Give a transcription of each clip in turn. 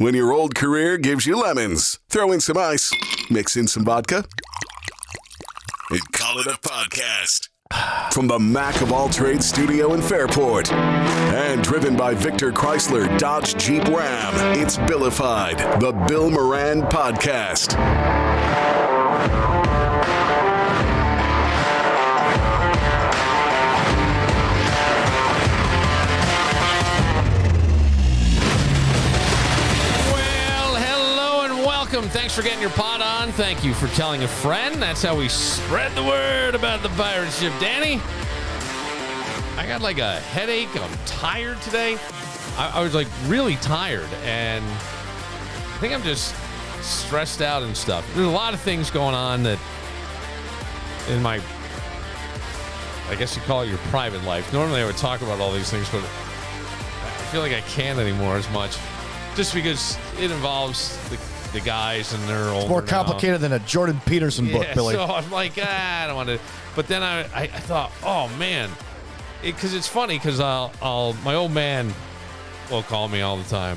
When your old career gives you lemons, throw in some ice, mix in some vodka, and call it a podcast. From the Mac of All Trades studio in Fairport and driven by Victor Chrysler Dodge Jeep Ram, it's Billified, the Bill Moran Podcast. Thanks for getting your pot on. Thank you for telling a friend. That's how we spread the word about the pirate ship. Danny, I got like a headache. I'm tired today. I was like really tired, and I think I'm just stressed out and stuff. There's a lot of things going on that in my, I guess you call it your private life. Normally I would talk about all these things, but I feel like I can't anymore as much just because it involves the guys and they're older. It's more complicated than a Jordan Peterson book, Billy. So I'm like, I don't want to. But then I thought, oh man, because it's funny because my old man will call me all the time,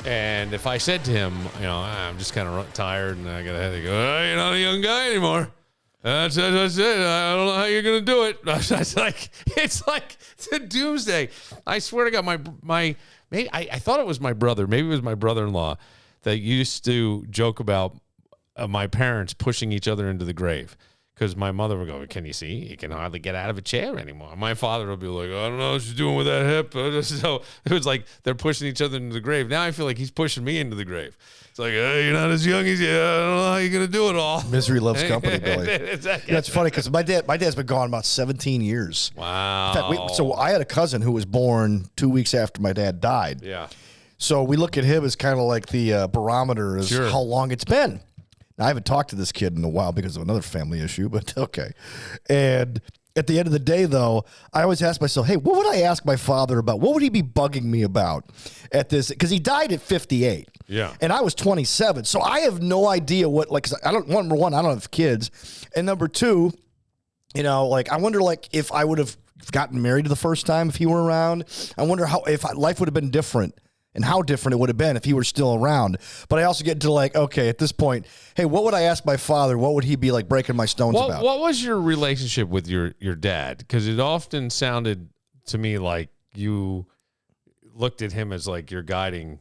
and if I said to him, I'm just kind of tired and I got a headache, you're not a young guy anymore. That's it. I don't know how you're gonna do it. It's like the doomsday. I swear to God, my maybe I thought it was my brother. Maybe it was my brother-in-law that used to joke about my parents pushing each other into the grave. Because my mother would go, can you see? He can hardly get out of a chair anymore. My father would be like, I don't know what she's doing with that hip. So it was like they're pushing each other into the grave. Now I feel like he's pushing me into the grave. It's like, hey, you're not as young as you. I don't know how you're going to do it all. Misery loves company, Billy. That's funny because my dad's been gone about 17 years. Wow. In fact, so I had a cousin who was born 2 weeks after my dad died. Yeah. So we look at him as kind of like the barometer as how long it's been. Now, I haven't talked to this kid in a while because of another family issue, but okay. And at the end of the day, though, I always ask myself, hey, what would I ask my father about? What would he be bugging me about at this? Because he died at 58. Yeah. And I was 27. So I have no idea what, like, 'cause number one, I don't have kids. And number two, I wonder, if I would have gotten married the first time if he were around. I wonder if life would have been different. And how different it would have been if he were still around. But I also get into okay, at this point, hey, what would I ask my father? What would he be like breaking my stones about? What was your relationship with your dad? Because it often sounded to me like you looked at him as like your guiding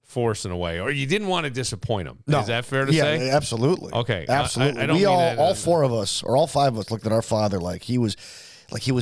force in a way, or you didn't want to disappoint him. No. Is that fair to say? Yeah, absolutely. Okay. Absolutely. I don't we mean that, all four of us, or all five of us, looked at our father like he was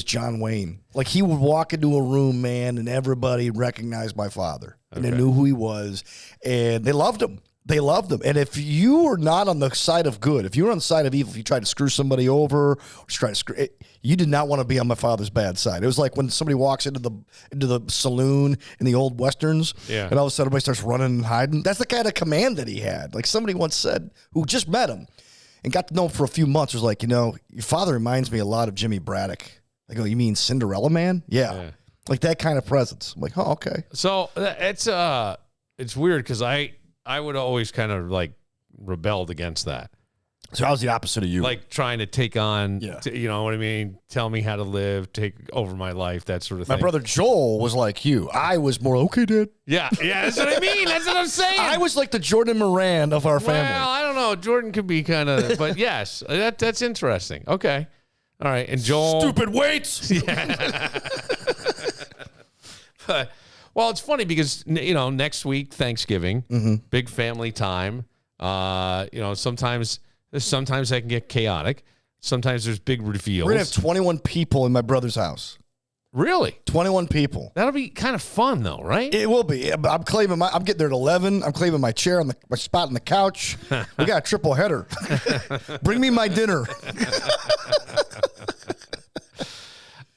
John Wayne. Like he would walk into a room, man, and everybody recognized my father. And they knew who he was. And they loved him. They loved him. And if you were not on the side of good, if you were on the side of evil, if you tried to screw somebody over, or try to screw it, you did not want to be on my father's bad side. It was like when somebody walks into the saloon in the old Westerns, and all of a sudden everybody starts running and hiding. That's the kind of command that he had. Like somebody once said, who just met him and got to know him for a few months, was like, your father reminds me a lot of Jimmy Braddock. I go, you mean Cinderella Man? Yeah. Like that kind of presence. I'm like, oh, okay. So it's weird because I would always kind of like rebelled against that. So I was the opposite of you. Like trying to take on, you know what I mean? Tell me how to live, take over my life, that sort of thing. My brother Joel was like you. I was more, okay, Dad. Yeah, that's what I mean. That's what I'm saying. I was like the Jordan Moran of our family. Well, I don't know. Jordan could be kind of, but yes, that's interesting. Okay. All right. And Joel. Stupid weights. Yeah. Well, it's funny because, next week, Thanksgiving, big family time. Sometimes that can get chaotic. Sometimes there's big reveals. We're going to have 21 people in my brother's house. Really? 21 people. That'll be kind of fun, though, right? It will be. I'm getting there at 11. I'm claiming my chair on my spot on the couch. We got a triple header. Bring me my dinner.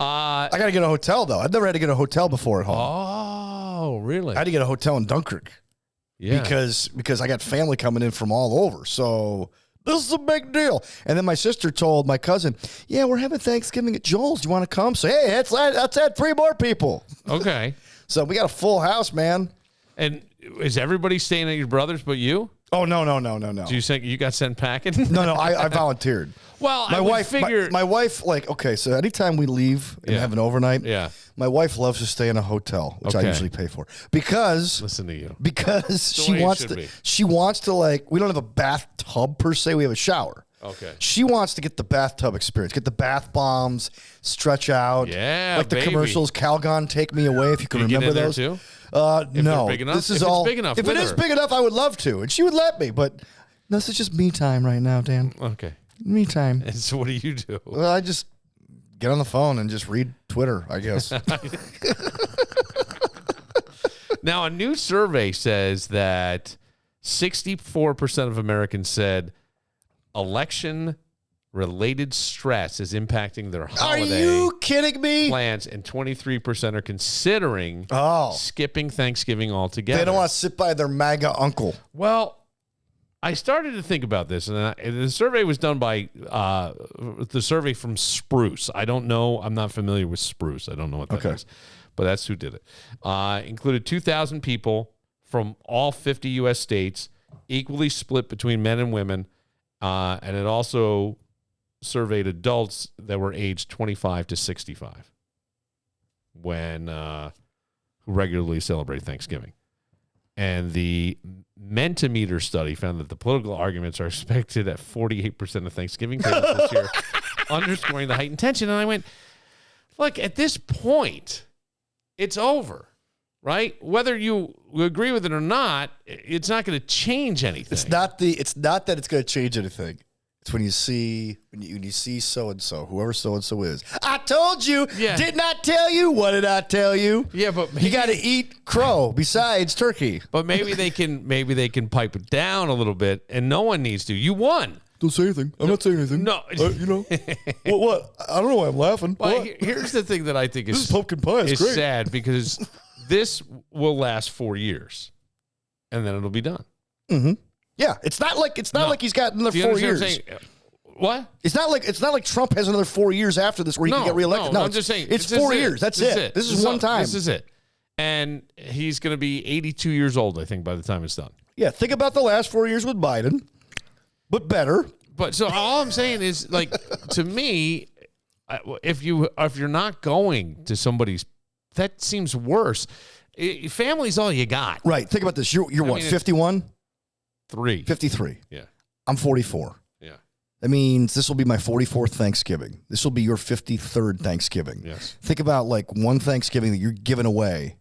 I got to get a hotel, though. I've never had to get a hotel before at home. Oh, really? I had to get a hotel in Dunkirk. Yeah. Because I got family coming in from all over. So this is a big deal. And then my sister told my cousin, yeah, we're having Thanksgiving at Joel's. Do you want to come? So, hey, let's add 3 more people. Okay. So we got a full house, man. And is everybody staying at your brother's but you? Oh, no. Do you think you got sent packing? No, I volunteered. Well, my wife, like, okay, so anytime we leave and have an overnight, my wife loves to stay in a hotel, which I usually pay for. Because listen to you. Because she wants to like, we don't have a bathtub per se, we have a shower. Okay. She wants to get the bathtub experience, get the bath bombs, stretch out. Yeah, like the commercials, Calgon, Take Me Away, if you can remember those. Too? No. Big enough? This is if all. It's big enough, if it is big enough, I would love to, and she would let me. But this is just me time right now, Dan. Okay. Me time. And so, what do you do? Well, I just get on the phone and just read Twitter, I guess. Now, a new survey says that 64% of Americans said election-related stress is impacting their holiday. Are you kidding me? Plans, and 23% are considering skipping Thanksgiving altogether. They don't want to sit by their MAGA uncle. Well, I started to think about this, and the survey was done by the survey from Spruce. I don't know. I'm not familiar with Spruce. I don't know what that is, but that's who did it. Included 2,000 people from all 50 U.S. states, equally split between men and women, and it also surveyed adults that were aged 25 to 65 who regularly celebrate Thanksgiving. And the Mentimeter study found that the political arguments are expected at 48% of Thanksgiving tables this year, underscoring the heightened tension. And I went, look, at this point, it's over, right? Whether you agree with it or not, it's not going to change anything. It's not that it's going to change anything. It's when you see so and so, whoever so and so is. I told you. Yeah. Did not tell you. What did I tell you? Yeah, but maybe, you got to eat crow besides turkey. But maybe they can pipe it down a little bit, and no one needs to. You won. Don't say anything. I'm not saying anything. No, what? I don't know why I'm laughing. Well, here's the thing that I think is pumpkin pie. It's great. Sad because this will last 4 years, and then it'll be done. Mm-hmm. Yeah, it's not like he's got another 4 years. What? It's not like Trump has another 4 years after this where he can get reelected. No, I'm just saying it's 4 years. That's it. This is one time. This is it. And he's going to be 82 years old, I think, by the time it's done. Yeah, think about the last 4 years with Biden, but better. But so all I'm saying is, like, to me, if you're not going to somebody's, that seems worse. Family's all you got. Right. Think about this. You're what, 51? 53. Yeah. I'm 44. Yeah. That means this will be my 44th Thanksgiving. This will be your 53rd Thanksgiving. Yes. Think about like one Thanksgiving that you're giving away,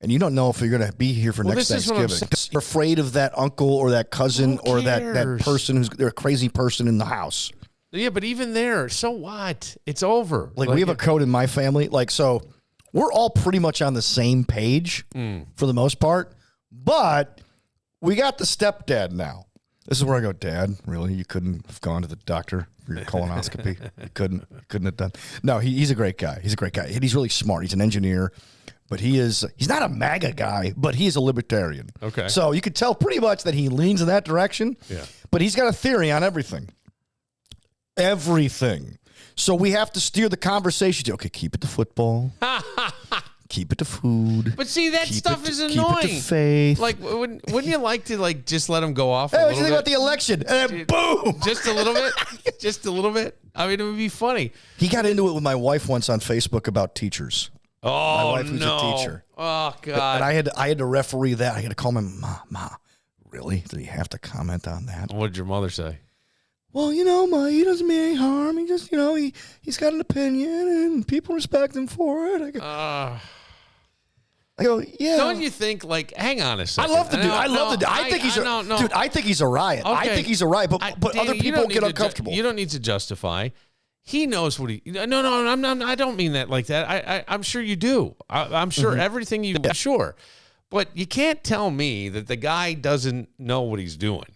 and you don't know if you're going to be here for next Thanksgiving. You're afraid of that uncle or that cousin or that person they're a crazy person in the house. Yeah, but even there, so what? It's over. Like we have a code in my family. Like, so we're all pretty much on the same page for the most part, but we got the stepdad now. This is where I go, Dad, really? You couldn't have gone to the doctor for your colonoscopy? You couldn't have done. No, he's a great guy. He's a great guy. And he's really smart. He's an engineer, but he's not a MAGA guy, but he's a libertarian. Okay. So you could tell pretty much that he leans in that direction. Yeah. But he's got a theory on everything. Everything. So we have to steer the conversation to, okay, keep it to football. Keep it to food. But see, that stuff is annoying. Keep it to faith. Like, wouldn't you like to like just let him go off? Hey, what do you think about the election? And then boom, just a little bit, just a little bit. I mean, it would be funny. He got into it with my wife once on Facebook about teachers. Oh, my wife who's a teacher. Oh God! And I had to referee that. I had to call my Ma, really? Did he have to comment on that? What did your mother say? Well, Ma, he doesn't mean any harm. He just, he's got an opinion, and people respect him for it. I go, yeah. Don't you think, like, hang on a second. I love the dude. I think he's dude, I think he's a riot. Okay. I think he's a riot, but other people get uncomfortable. You don't need to justify. He knows what he. No, I don't mean that like that. I'm sure you do. I'm sure everything you. Yeah. Sure, but you can't tell me that the guy doesn't know what he's doing,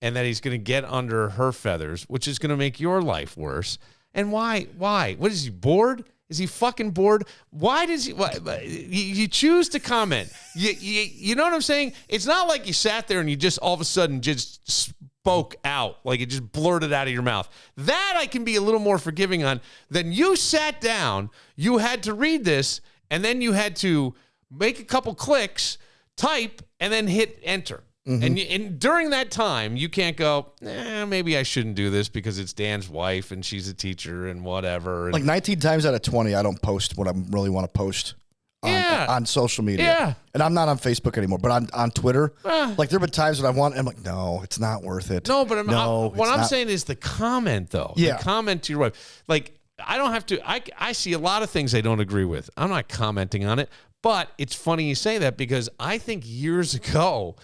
and that he's going to get under her feathers, which is going to make your life worse. And why? What is he, bored? Is he fucking bored? Why does he? You choose to comment. You know what I'm saying? It's not like you sat there and you just all of a sudden just spoke out, like it just blurted out of your mouth. That I can be a little more forgiving on than you sat down, you had to read this, and then you had to make a couple clicks, type, and then hit enter. And during that time, you can't go, maybe I shouldn't do this because it's Dan's wife and she's a teacher and whatever. And Like 19 times out of 20, I don't post what I really want to post on social media. Yeah. And I'm not on Facebook anymore, but on Twitter, like there have been times when I'm like, no, it's not worth it. No, but what I'm saying is the comment, though. Yeah. The comment to your wife. Like, I don't have to, I see a lot of things I don't agree with. I'm not commenting on it, but it's funny you say that because I think years ago,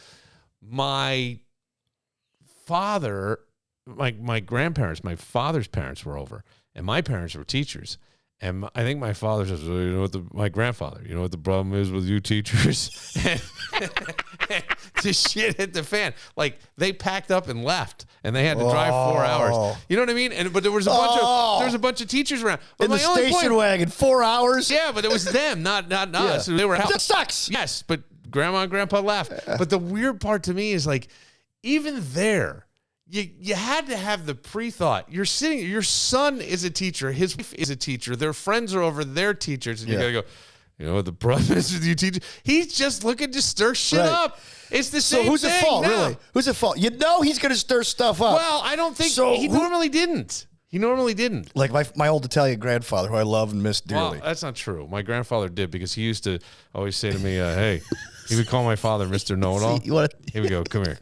my father, my grandparents, my father's parents were over, and my parents were teachers. And I think my father says, well, my grandfather, you know what the problem is with you teachers? The shit hit the fan. Like, they packed up and left, and they had to drive 4 hours. You know what I mean? But there was a bunch of teachers around. But in the station wagon, 4 hours. Yeah, but it was them, not us. They were that sucks. Yes, but grandma and grandpa left. But the weird part to me is like, even there, you had to have the pre-thought. You're sitting, your son is a teacher, his wife is a teacher, their friends are over, they're teachers, and you gotta go, you know what the problem is with you teachers? He's just looking to stir shit up. It's the same thing. So who's at fault, really? Who's at fault? You know he's gonna stir stuff up. Well, I don't think he normally didn't. He normally didn't. Like my old Italian grandfather, who I love and miss dearly. Well, that's not true. My grandfather did, because he used to always say to me, hey, he would call my father Mr. Know-It-All. Here we go, come here.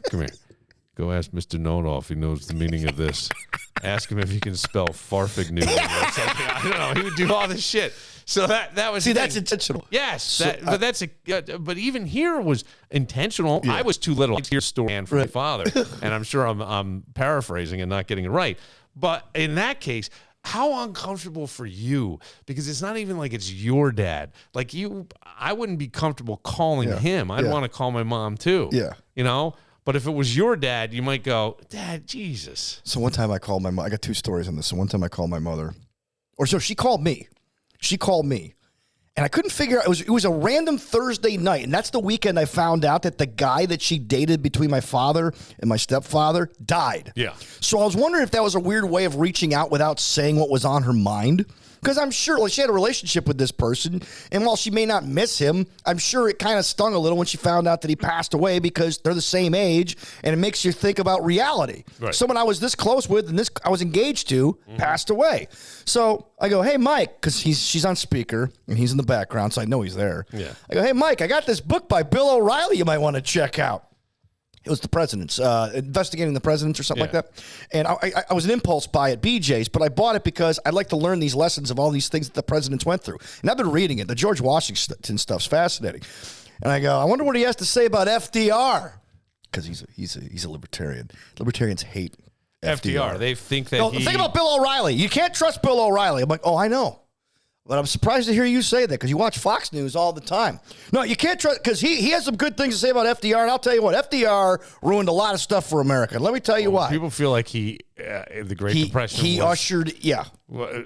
Go ask Mr. Know-It-All if he knows the meaning of this. Ask him if he can spell farfignu or something. I don't know. He would do all this shit. So that was that's intentional. Yes, but even here was intentional. Yeah. I was too little to hear story from my father, and I'm sure I'm paraphrasing and not getting it right. But in that case, how uncomfortable for you? Because it's not even like it's your dad. Like I wouldn't be comfortable calling him. I'd want to call my mom too. Yeah, you know. But if it was your dad, you might go, Dad, Jesus. So one time I called my mom. I got two stories on this. So one time I called my mother. She called me. And I couldn't figure out. It was a random Thursday night. And that's the weekend I found out that the guy that she dated between my father and my stepfather died. Yeah. So I was wondering if that was a weird way of reaching out without saying what was on her mind. Because I'm sure she had a relationship with this person, and while she may not miss him, I'm sure it kind of stung a little when she found out that he passed away, because they're the same age, and it makes you think about reality. Right. Someone I was this close with and I was engaged to passed away. So I go, hey, Mike, because she's on speaker, and he's in the background, so I know he's there. Yeah. I go, hey, Mike, I got this book by Bill O'Reilly you might want to check out. It was the presidents, investigating the presidents or something like that. And I was an impulse buy at BJ's, but I bought it because I'd like to learn these lessons of all these things that the presidents went through. And I've been reading it. The George Washington stuff's fascinating. And I go, I wonder what he has to say about FDR. Because he's a libertarian. Libertarians hate FDR. They think that think about Bill O'Reilly. You can't trust Bill O'Reilly. I'm like, oh, I know. But I'm surprised to hear you say that, because you watch Fox News all the time. No, you can't trust, because he has some good things to say about FDR, and I'll tell you what, FDR ruined a lot of stuff for America. Let me tell you why. People feel like the Great Depression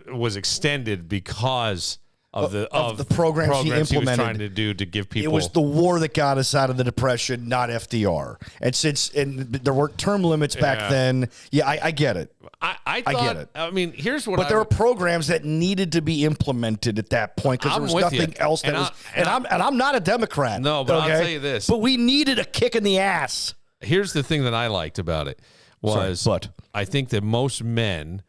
was extended because of the programs he implemented. He was trying to do to give people. It was the war that got us out of the Depression, not FDR. And there weren't term limits back then. Yeah, I get it. I get it. I mean, here's what. But there were programs that needed to be implemented at that point, because there was nothing else that was. And I'm not a Democrat. No, but I'll tell you this. But we needed a kick in the ass. Here's the thing that I liked about it was, I think that most men,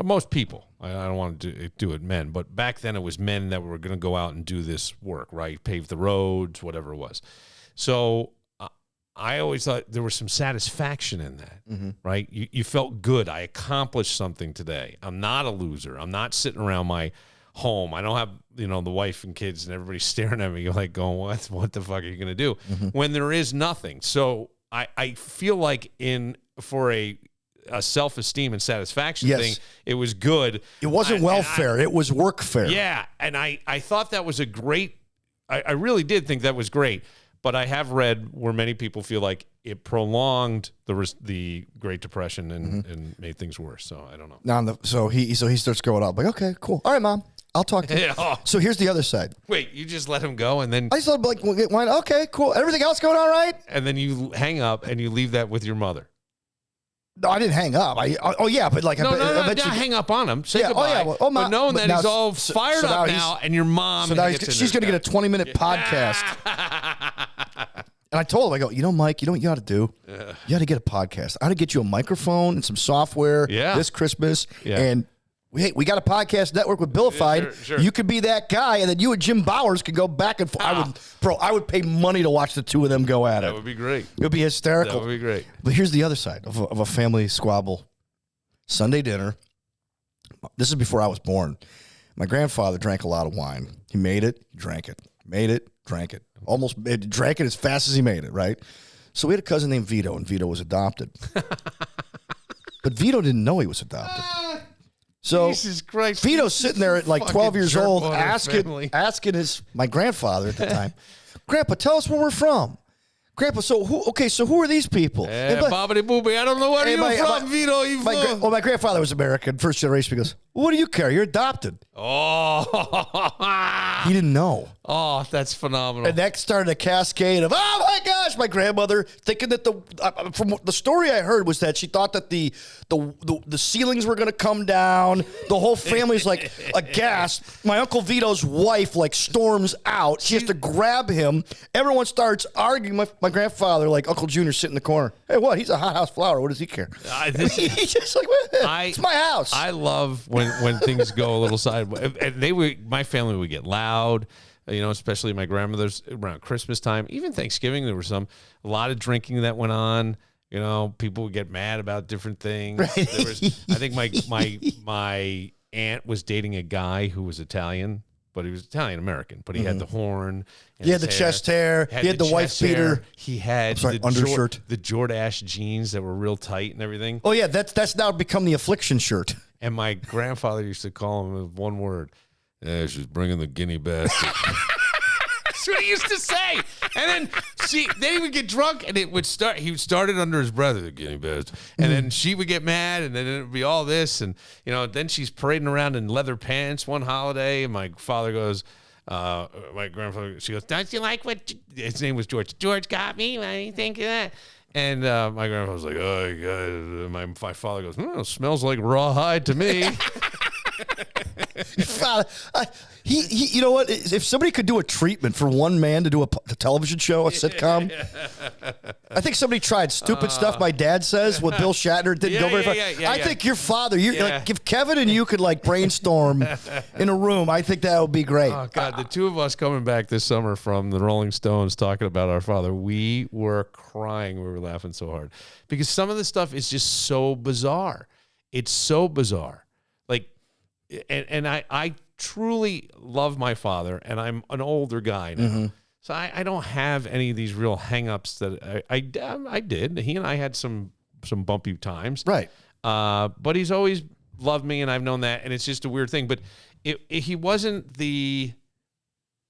most people, I don't want to do it men, but back then it was men that were going to go out and do this work, right? Pave the roads, whatever it was. So I always thought there was some satisfaction in that, right? You felt good. I accomplished something today. I'm not a loser. I'm not sitting around my home. I don't have, the wife and kids and everybody staring at me like going, what the fuck are you going to do? When there is nothing. So I feel like for a self-esteem and satisfaction thing, it was good. It wasn't welfare. It was workfare. Yeah, and I thought that was a great, I really did think that was great. But I have read where many people feel like it prolonged the Great Depression and made things worse. So I don't know. So he starts going up like, okay, cool. All right, Mom, I'll talk to you. So here's the other side. Wait, you just let him go, and then I just like, okay, cool. Everything else going all right? And then you hang up and you leave that with your mother. No, I didn't hang up. But like, no, not hang up on him. Say goodbye. But knowing that he's all fired up now, and your mom. So now she's going to get a 20-minute podcast. And I told him, I go, Mike, you know what you ought to do? Yeah. You ought to get a podcast. I ought to get you a microphone and some software this Christmas. Yeah. And we got a podcast network with Billified. Yeah, sure. You could be that guy, and then you and Jim Bowers could go back and forth. I would pay money to watch the two of them go at it. That would be great. It would be hysterical. That would be great. But here's the other side of a family squabble. Sunday dinner. This is before I was born. My grandfather drank a lot of wine. He made it, drank it. Made it, drank it. Almost drank it as fast as he made it, right? So we had a cousin named Vito, and Vito was adopted. But Vito didn't know he was adopted. So Jesus Christ, Vito's sitting there at like 12 years old asking my grandfather at the time, Grandpa, tell us where we're from. Grandpa, so who are these people? Bobbity boobie, I don't know where you're from, Vito. My grandfather was American, first generation. He goes, what do you care? You're adopted. Oh. He didn't know. Oh, that's phenomenal. And that started a cascade of, oh my gosh, my grandmother thinking that from the story I heard was that she thought that the ceilings were going to come down. The whole family's like aghast. My Uncle Vito's wife like storms out. She has to grab him. Everyone starts arguing. My grandfather, like Uncle Junior, sitting in the corner. Hey, what? He's a hothouse flower. What does he care? He's just like, it's my house. I love when things go a little sideways. And my family would get loud. Especially my grandmother's around Christmas time, even Thanksgiving, there was a lot of drinking that went on. People would get mad about different things. Right. I think my aunt was dating a guy who was Italian, but he was Italian American, but he had the horn. He had the chest hair. He had the wife beater. He had undershirt. The Jordache jeans that were real tight and everything. Oh yeah, that's now become the affliction shirt. And my grandfather used to call him with one word. Yeah, she's bringing the guinea basket. That's what he used to say. And then they would get drunk, and it would start. He started under his breath, the guinea basket, and then she would get mad, and then it would be all this, and then she's parading around in leather pants one holiday, and my father goes, my grandfather, she goes, don't you like what his name was George? George got me. What do you think of that? And my grandfather was like, oh, God. My father goes, it smells like rawhide to me. You know what? If somebody could do a treatment for one man to do a television show, a sitcom, I think somebody tried stupid stuff my dad says with Bill Shatner. It didn't go very far. I think your father, like, if Kevin and you could like brainstorm in a room, I think that would be great. Oh, God. The two of us coming back this summer from the Rolling Stones talking about our father, we were crying. We were laughing so hard because some of the stuff is just so bizarre. It's so bizarre. Like, and I truly love my father, and I'm an older guy now. Mm-hmm. So I don't have any of these real hang-ups that I did. He and I had some bumpy times. Right. But he's always loved me, and I've known that, and it's just a weird thing. But he wasn't the,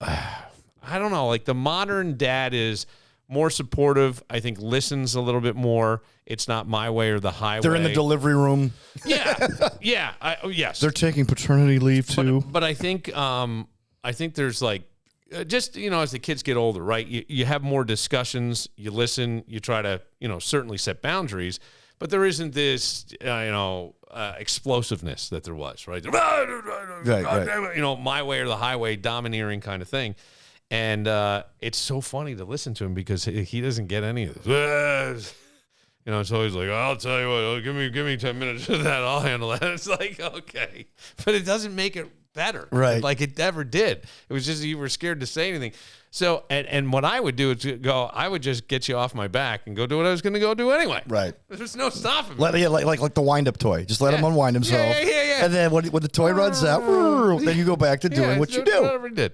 I don't know, like the modern dad is more supportive, I think listens a little bit more. It's not my way or the highway. They're in the delivery room. Yeah. Yes. They're taking paternity leave too. But I think there's like, just, as the kids get older, right? You have more discussions, you listen, you try to, certainly set boundaries, but there isn't this, explosiveness that there was, right? Right. My way or the highway, domineering kind of thing. And it's so funny to listen to him because he doesn't get any of this. It's always like, I'll tell you what, give me 10 minutes of that, I'll handle that. It's like, okay. But it doesn't make it better. Right. Like it never did. It was just you were scared to say anything. So, and what I would do is I would just get you off my back and go do what I was going to go do anyway. Right. There's no stopping me. Like the wind-up toy. Just let him unwind himself. Yeah. And then when the toy runs out, then you go back to doing what you do. Whatever you did.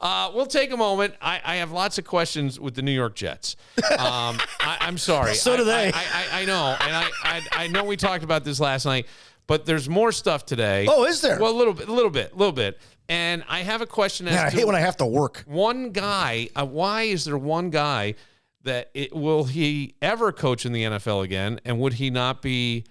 We'll take a moment. I have lots of questions with the New York Jets. I'm sorry. So do they. I know. And I know we talked about this last night, but there's more stuff today. Oh, is there? Well, a little bit. And I have a question I hate when I have to work. One guy, why is there one guy that will he ever coach in the NFL again? And would he not be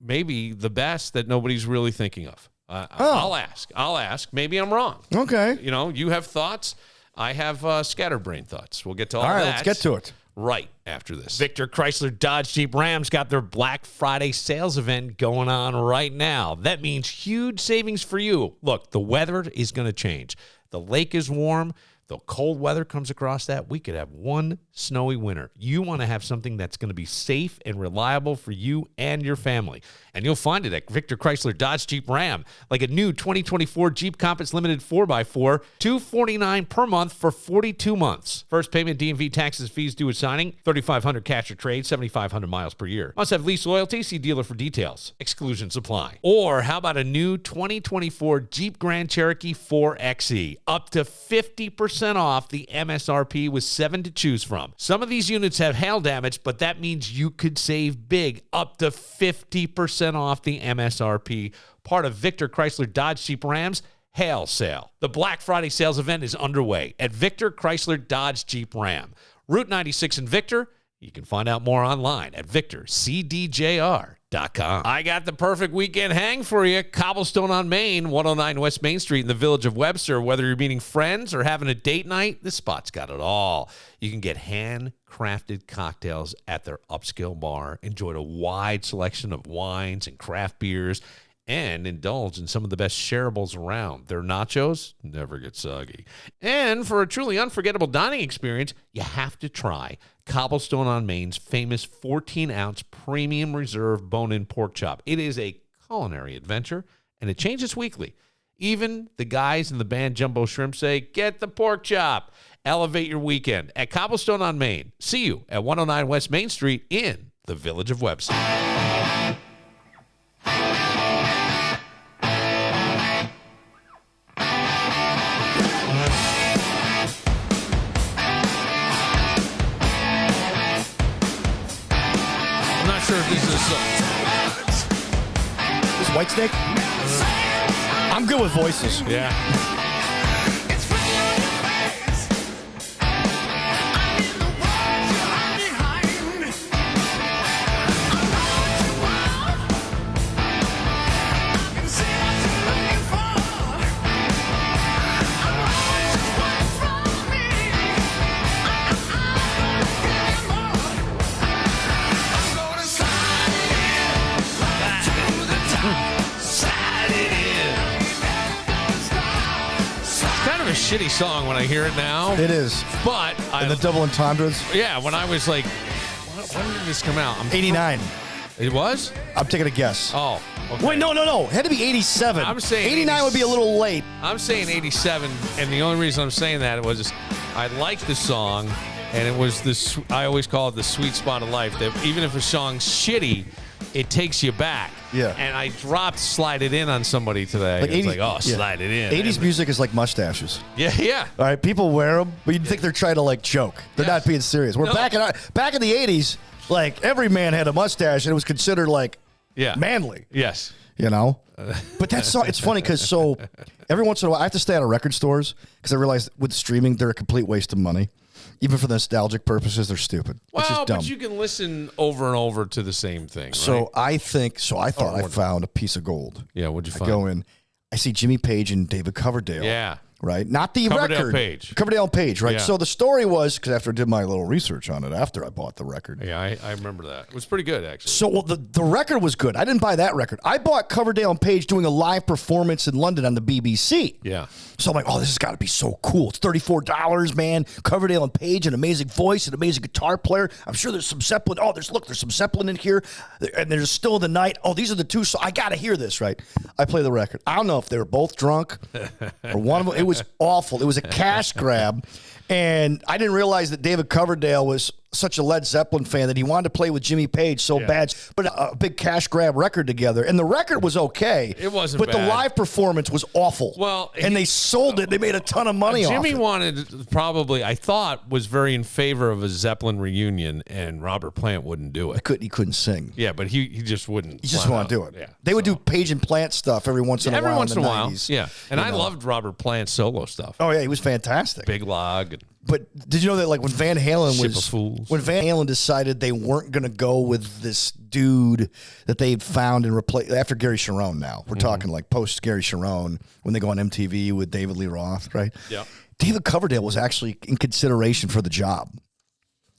maybe the best that nobody's really thinking of? I'll ask. Maybe I'm wrong. Okay. You have thoughts. I have scatterbrain thoughts. We'll get to all right, that. Let's get to it. Right after this. Victor Chrysler Dodge Jeep Ram's got their Black Friday sales event going on right now. That means huge savings for you. Look, the weather is going to change. The lake is warm. The cold weather comes across that, we could have one snowy winter. You want to have something that's going to be safe and reliable for you and your family. And you'll find it at Victor Chrysler Dodge Jeep Ram, like a new 2024 Jeep Compass Limited 4x4, $249 per month for 42 months. First payment, DMV taxes, fees due at signing, $3,500 cash or trade, 7,500 miles per year. Must have lease loyalty. See dealer for details. Exclusions apply. Or how about a new 2024 Jeep Grand Cherokee 4xe, up to 50% off the MSRP with 7 to choose from. Some of these units have hail damage, but that means you could save big, up to 50% off the MSRP. Part of Victor Chrysler Dodge Jeep Ram's hail sale. The Black Friday sales event is underway at Victor Chrysler Dodge Jeep Ram. Route 96 in Victor. You can find out more online at victorcdjr.com. I got the perfect weekend hang for you. Cobblestone on Main, 109 West Main Street in the Village of Webster. Whether you're meeting friends or having a date night, this spot's got it all. You can get handcrafted cocktails at their upscale bar, enjoy a wide selection of wines and craft beers, and indulge in some of the best shareables around. Their nachos never get soggy. And for a truly unforgettable dining experience, you have to try Cobblestone on Main's famous 14-ounce premium reserve bone-in pork chop. It is a culinary adventure, and it changes weekly. Even the guys in the band Jumbo Shrimp say, get the pork chop. Elevate your weekend at Cobblestone on Main. See you at 109 West Main Street in the Village of Webster. Sure if this is This Whitesnake? I'm good with voices. yeah. Shitty song when I hear it now. It is. But And the double entendres. yeah, when I was like, when did this come out? 89. It was? I'm taking a guess. Oh, okay. Wait, no. It had to be 87. I'm saying 89 would be a little late. I'm saying 87, and the only reason I'm saying that was I like the song, and it was this. I always call it the sweet spot of life. That even if a song's shitty, it takes you back. Yeah. And I dropped "Slide It In" on somebody today. Like It's 80s like, oh, slide it in. 80s music is like mustaches. Yeah. All right, people wear them, but you'd think they're trying to like joke. They're not being serious. We're No. back in the 80s. Like every man had a mustache, and it was considered like manly. Yes. You know, but that's so. It's funny because every once in a while I have to stay out of record stores because I realize with streaming they're a complete waste of money. Even for nostalgic purposes, they're stupid. It's just dumb. But you can listen over and over to the same thing. So right? I thought I found a piece of gold. Yeah, what'd you I find? go in, I see Jimmy Page and David Coverdale. Yeah. Right? Not the Coverdale record. Page. Coverdale Page, right? Yeah. So the story was, because after I did my little research on it, after I bought the record. Yeah, I remember that. It was pretty good, actually. So the record was good. I didn't buy that record. I bought Coverdale and Page doing a live performance in London on the BBC. Yeah. So I'm like, oh, this has got to be so cool. It's $34, man. Coverdale and Page, an amazing voice, an amazing guitar player. I'm sure there's some Zeppelin. Oh, there's some Zeppelin in here. And there's Still in the Night. Oh, these are the two. So I got to hear this, right? I play the record. I don't know if they were both drunk or one of them. It was awful. It was a cash grab. And I didn't realize that David Coverdale was such a Led Zeppelin fan that he wanted to play with Jimmy Page so bad. But a big cash grab record together. And the record was okay. It wasn't But bad. the live performance was awful. Well, and they sold it. They made a ton of money off it. Jimmy wanted, probably, I thought, was very in favor of a Zeppelin reunion, and Robert Plant wouldn't do it. He couldn't sing. Yeah, but he just wouldn't. He just flat want to do out. it. Yeah. They would do Page and Plant stuff every once in a while. Every once in a while. 90s, Yeah. And I know. loved Robert Plant's solo stuff. Oh yeah, he was fantastic. Big Log. And But did you know that like when Van Halen Ship of Fools. when Van Halen decided they weren't going to go with this dude that they'd found and replaced after Gary Cherone now. We're talking like post Gary Cherone when they go on MTV with David Lee Roth, right? Yeah. David Coverdale was actually in consideration for the job.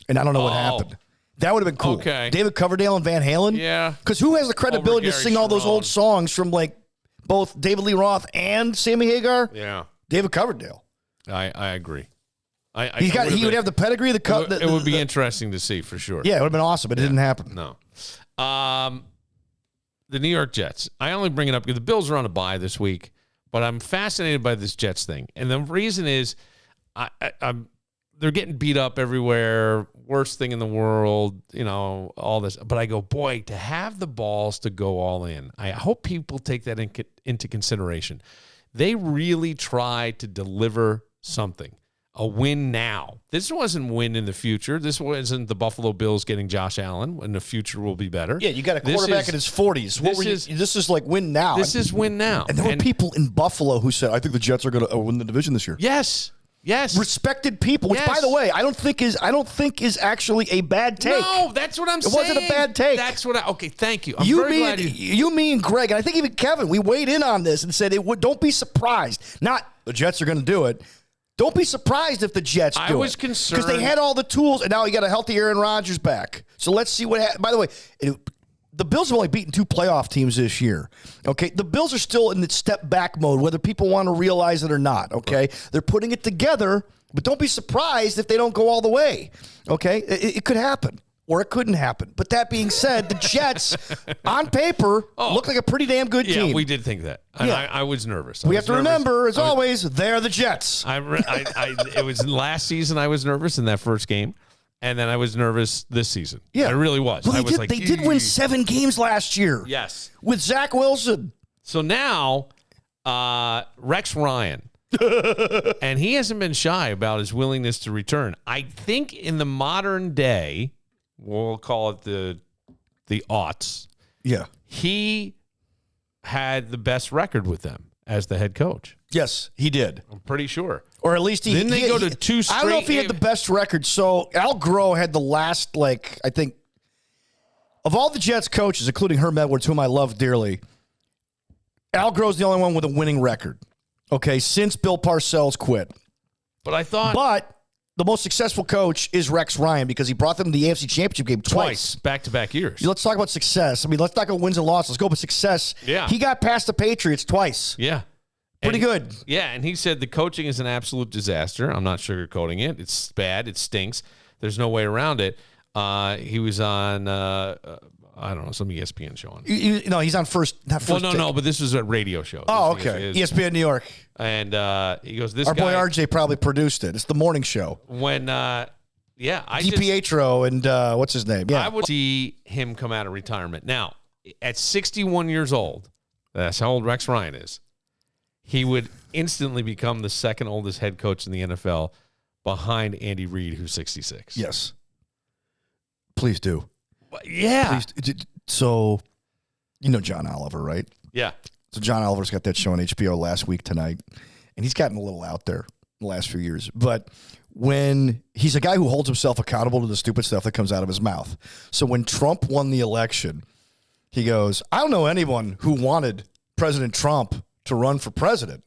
And I don't know what happened. That would have been cool. Okay. David Coverdale and Van Halen? Yeah. Because who has the credibility to Gary sing all those Cherone. old songs from like both David Lee Roth and Sammy Hagar? Yeah. David Coverdale. I agree. He would have the pedigree, the cut. It would be interesting to see for sure. Yeah, it would have been awesome, but it didn't happen. No. The New York Jets. I only bring it up because the Bills are on a bye this week, but I'm fascinated by this Jets thing. And the reason is they're getting beat up everywhere, worst thing in the world, all this. But I go, boy, to have the balls to go all in. I hope people take that into consideration. They really tried to deliver something. A win now. This wasn't win in the future. This wasn't the Buffalo Bills getting Josh Allen when the future will be better. Yeah, you got a quarterback in his 40s. This is like win now. This is win now. And there were people in Buffalo who said, I think the Jets are going to win the division this year. Yes. Respected people, which, by the way, I don't think is actually a bad take. No, that's what I'm saying. It wasn't a bad take. That's what okay, thank you. I'm very glad you, me, and Greg, and I think even Kevin, we weighed in on this and said, don't be surprised. Not the Jets are going to do it. Don't be surprised if the Jets do it. I was concerned. Because they had all the tools, and now you got a healthy Aaron Rodgers back. So let's see what happens. By the way, the Bills have only beaten 2 playoff teams this year. Okay, the Bills are still in the step back mode, whether people want to realize it or not. Okay, right. They're putting it together, but don't be surprised if they don't go all the way. Okay, it could happen. Or it couldn't happen. But that being said, the Jets, on paper, look like a pretty damn good team. Yeah, we did think that. And I was nervous. We have to remember, as always, they're the Jets. It was last season I was nervous in that first game, and then I was nervous this season. Yeah. I really was. Well, they did win 7 games last year. Yes. With Zach Wilson. So now, Rex Ryan. And he hasn't been shy about his willingness to return. I think in the modern day, we'll call it the aughts. Yeah. He had the best record with them as the head coach. Yes, he did. I'm pretty sure. Or at least Didn't they go to 2 straight? I don't know if he had the best record. So Al Groh had the last, I think, of all the Jets coaches, including Herm Edwards, whom I love dearly, Al Groh's the only one with a winning record. Okay, since Bill Parcells quit. But the most successful coach is Rex Ryan because he brought them to the AFC Championship game twice. Back-to-back years. Let's talk about success. I mean, let's not go wins and losses. Let's go with success. Yeah. He got past the Patriots twice. Yeah. Pretty good. Yeah, and he said the coaching is an absolute disaster. I'm not sugarcoating it. It's bad. It stinks. There's no way around it. He was on, I don't know, some ESPN show. He's on first. Not first. Well, no, but this was a radio show. Oh, okay. ESPN New York. And he goes, Our boy RJ probably produced it. It's the morning show. When, DiPietro and what's his name? Yeah. I would see him come out of retirement. Now, at 61 years old, that's how old Rex Ryan is, he would instantly become the second oldest head coach in the NFL behind Andy Reid, who's 66. Yes. Please do. Yeah. Please. So, you know John Oliver, right? Yeah. So John Oliver's got that show on HBO last week tonight, and he's gotten a little out there the last few years. But when he's a guy who holds himself accountable to the stupid stuff that comes out of his mouth. So when Trump won the election, he goes, I don't know anyone who wanted President Trump to run for president.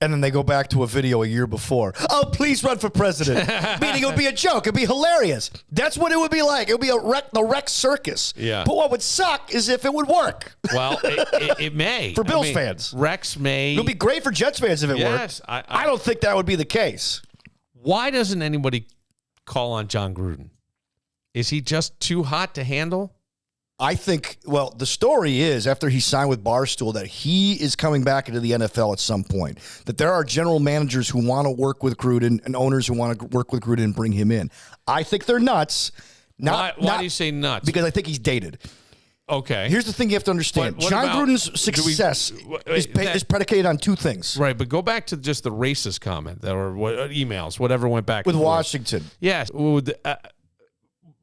And then they go back to a video a year before. Oh, please run for president. Meaning it would be a joke. It would be hilarious. That's what it would be like. It would be the Rex circus. Yeah. But what would suck is if it would work. Well, it may. For Bills fans. Rex may. It would be great for Jets fans if it worked. I don't think that would be the case. Why doesn't anybody call on John Gruden? Is he just too hot to handle? I think, the story is after he signed with Barstool that he is coming back into the NFL at some point. That there are general managers who want to work with Gruden and owners who want to work with Gruden and bring him in. I think they're nuts. Why do you say nuts? Because I think he's dated. Okay. Here's the thing you have to understand. John Gruden's success is predicated on 2 things. Right, but go back to just the racist comment or emails, whatever went back with Washington. Yes. Would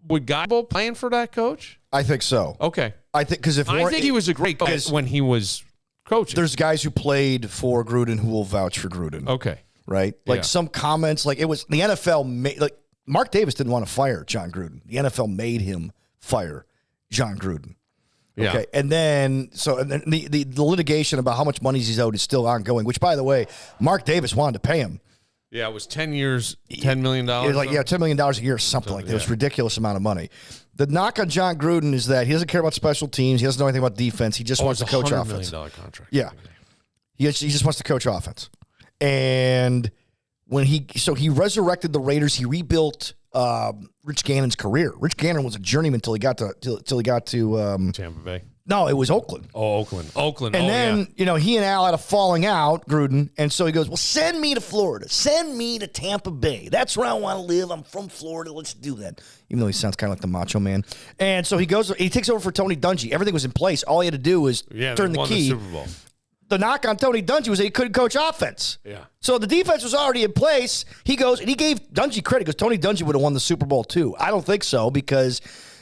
Geibel playing for that coach? I think so. Okay. I think he was a great coach when he was coaching. There's guys who played for Gruden who will vouch for Gruden. Okay. Right? Some comments, it was the NFL Mark Davis didn't want to fire John Gruden. The NFL made him fire John Gruden. Okay. Yeah. And then the litigation about how much money he's owed is still ongoing, which, by the way, Mark Davis wanted to pay him. Yeah, it was 10 years, $10 million. It was $10 million a year or something like that. It was a ridiculous amount of money. The knock on John Gruden is that he doesn't care about special teams. He doesn't know anything about defense. He just wants to coach offense. $100 million contract. Yeah. He just wants to coach offense. And he resurrected the Raiders. He rebuilt Rich Gannon's career. Rich Gannon was a journeyman till he got to Tampa Bay. No, it was Oakland. Oh, Oakland. And then, he and Al had a falling out, Gruden. And so he goes, well, send me to Florida. Send me to Tampa Bay. That's where I want to live. I'm from Florida. Let's do that. Even though he sounds kind of like the Macho Man. And so he takes over for Tony Dungy. Everything was in place. All he had to do was turn the key. The Super Bowl. The knock on Tony Dungy was that he couldn't coach offense. Yeah. So the defense was already in place. He goes, and he gave Dungy credit because Tony Dungy would have won the Super Bowl too. I don't think so because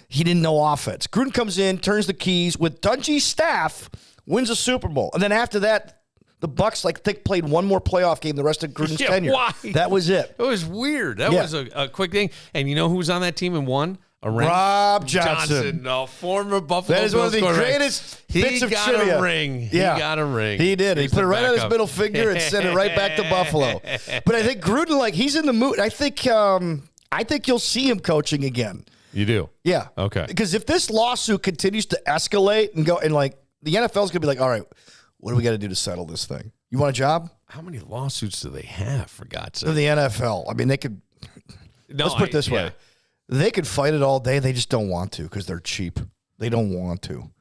he didn't know offense. Gruden comes in, turns the keys with Dungy's staff, wins a Super Bowl. And then after that, the Bucs played one more playoff game the rest of Gruden's tenure. Why? That was it. It was weird. That was a quick thing. And you know who was on that team and won? Rob Johnson. Former Buffalo That is one of the greatest bits of trivia. He got a ring. He got a ring. He did. He put it right on his middle finger and sent it right back to Buffalo. But I think Gruden, he's in the mood. I think you'll see him coaching again. You do? Yeah. Okay. Because if this lawsuit continues to escalate and go, and the NFL's going to be like, all right, what do we got to do to settle this thing? You want a job? How many lawsuits do they have, for God's sake? The NFL. I mean, they could. Let's put it this way. They could fight it all day. They just don't want to because they're cheap. They don't want to.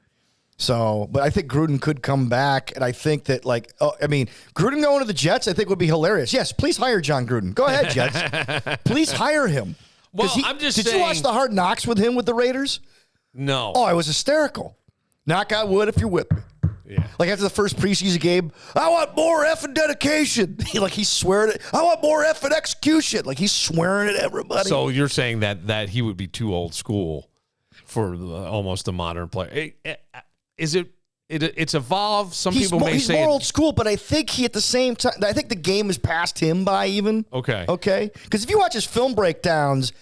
So, but I think Gruden could come back, and I think that, Gruden going to the Jets, I think would be hilarious. Yes, please hire John Gruden. Go ahead, Jets. Please hire him. Well, I'm just saying. Did you watch the Hard Knocks with him with the Raiders? No. Oh, it was hysterical. Knock on wood if you're with me. Yeah. After the first preseason game, I want more effing dedication. He's swearing it. I want more effing execution. He's swearing at everybody. So you're saying that he would be too old school for almost a modern player. Is it? It's evolved. Some people may say he's more old school, but I think he at the same time. I think the game has passed him by even. Okay. Because if you watch his film breakdowns,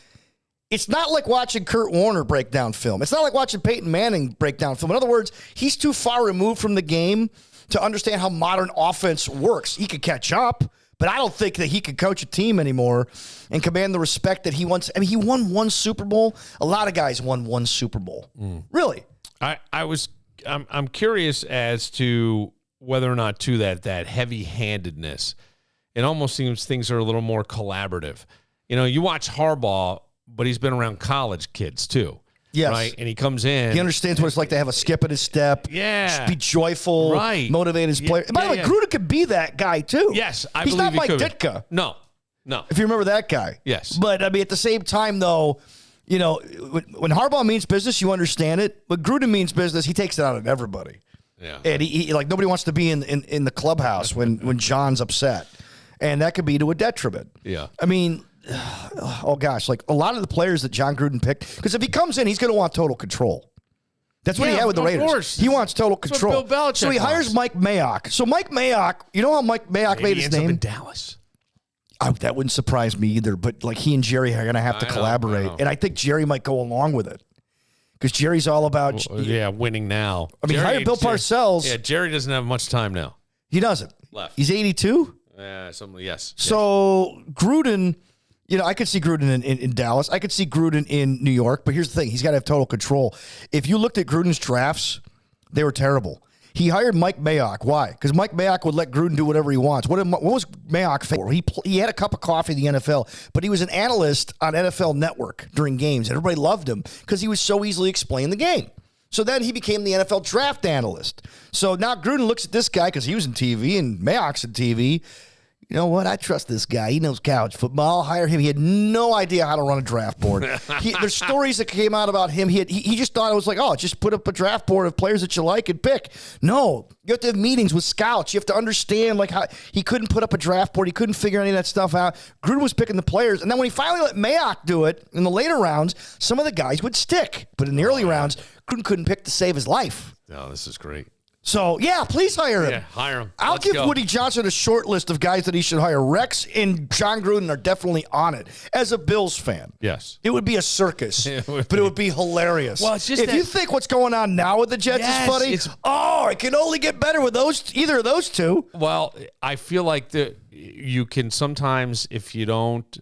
it's not like watching Kurt Warner break down film. It's not like watching Peyton Manning break down film. In other words, he's too far removed from the game to understand how modern offense works. He could catch up, but I don't think that he could coach a team anymore and command the respect that he wants. I mean, he won one Super Bowl. A lot of guys won one Super Bowl. Really? I'm curious as to whether or not to that heavy-handedness. It almost seems things are a little more collaborative. You watch Harbaugh, but he's been around college kids too. Yes. Right? And he comes in. He understands what it's like to have a skip in his step. Yeah. Be joyful. Right. Motivate his players. By the way, Gruden could be that guy too. Yes, I he's believe not Mike could. Ditka. No. If you remember that guy. Yes. But, at the same time, though, when Harbaugh means business, you understand it. But Gruden means business, he takes it out on everybody. Yeah. And he nobody wants to be in the clubhouse when John's upset. And that could be to a detriment. Yeah. I mean, oh gosh, a lot of the players that John Gruden picked, because if he comes in, he's going to want total control. That's what he had with the Raiders. Of course. He wants total That's control. what Bill Belichick so he hires wants. Mike Mayock. So Mike Mayock, you know how Mike Mayock made his ends up name? in Dallas. That wouldn't surprise me either, but he and Jerry are going to have to collaborate. And I think Jerry might go along with it because Jerry's all about winning now. I mean, hire Bill Parcells. Yeah, Jerry doesn't have much time now. He doesn't. Left. He's 82? Yes. So Gruden, I could see Gruden in Dallas. I could see Gruden in New York. But here's the thing. He's got to have total control. If you looked at Gruden's drafts, they were terrible. He hired Mike Mayock. Why? Because Mike Mayock would let Gruden do whatever he wants. What was Mayock for? He had a cup of coffee in the NFL, but he was an analyst on NFL Network during games. And everybody loved him because he was so easily explain the game. So then he became the NFL draft analyst. So now Gruden looks at this guy because he was in TV and Mayock's in TV. You know what? I trust this guy. He knows college football. I'll hire him. He had no idea how to run a draft board. There's stories that came out about him. He just thought it was just put up a draft board of players that you like and pick. No, you have to have meetings with scouts. You have to understand how he couldn't put up a draft board. He couldn't figure any of that stuff out. Gruden was picking the players. And then when he finally let Mayock do it in the later rounds, some of the guys would stick. But in the early rounds, Gruden couldn't pick to save his life. No, this is great. So, please hire him. Yeah, hire him. I'll give Woody Johnson a short list of guys that he should hire. Rex and John Gruden are definitely on it. As a Bills fan, yes, it would be a circus, but it would be hilarious. Well, it's just if you think what's going on now with the Jets is funny, it can only get better with either of those two. Well, I feel like you can sometimes, if you don't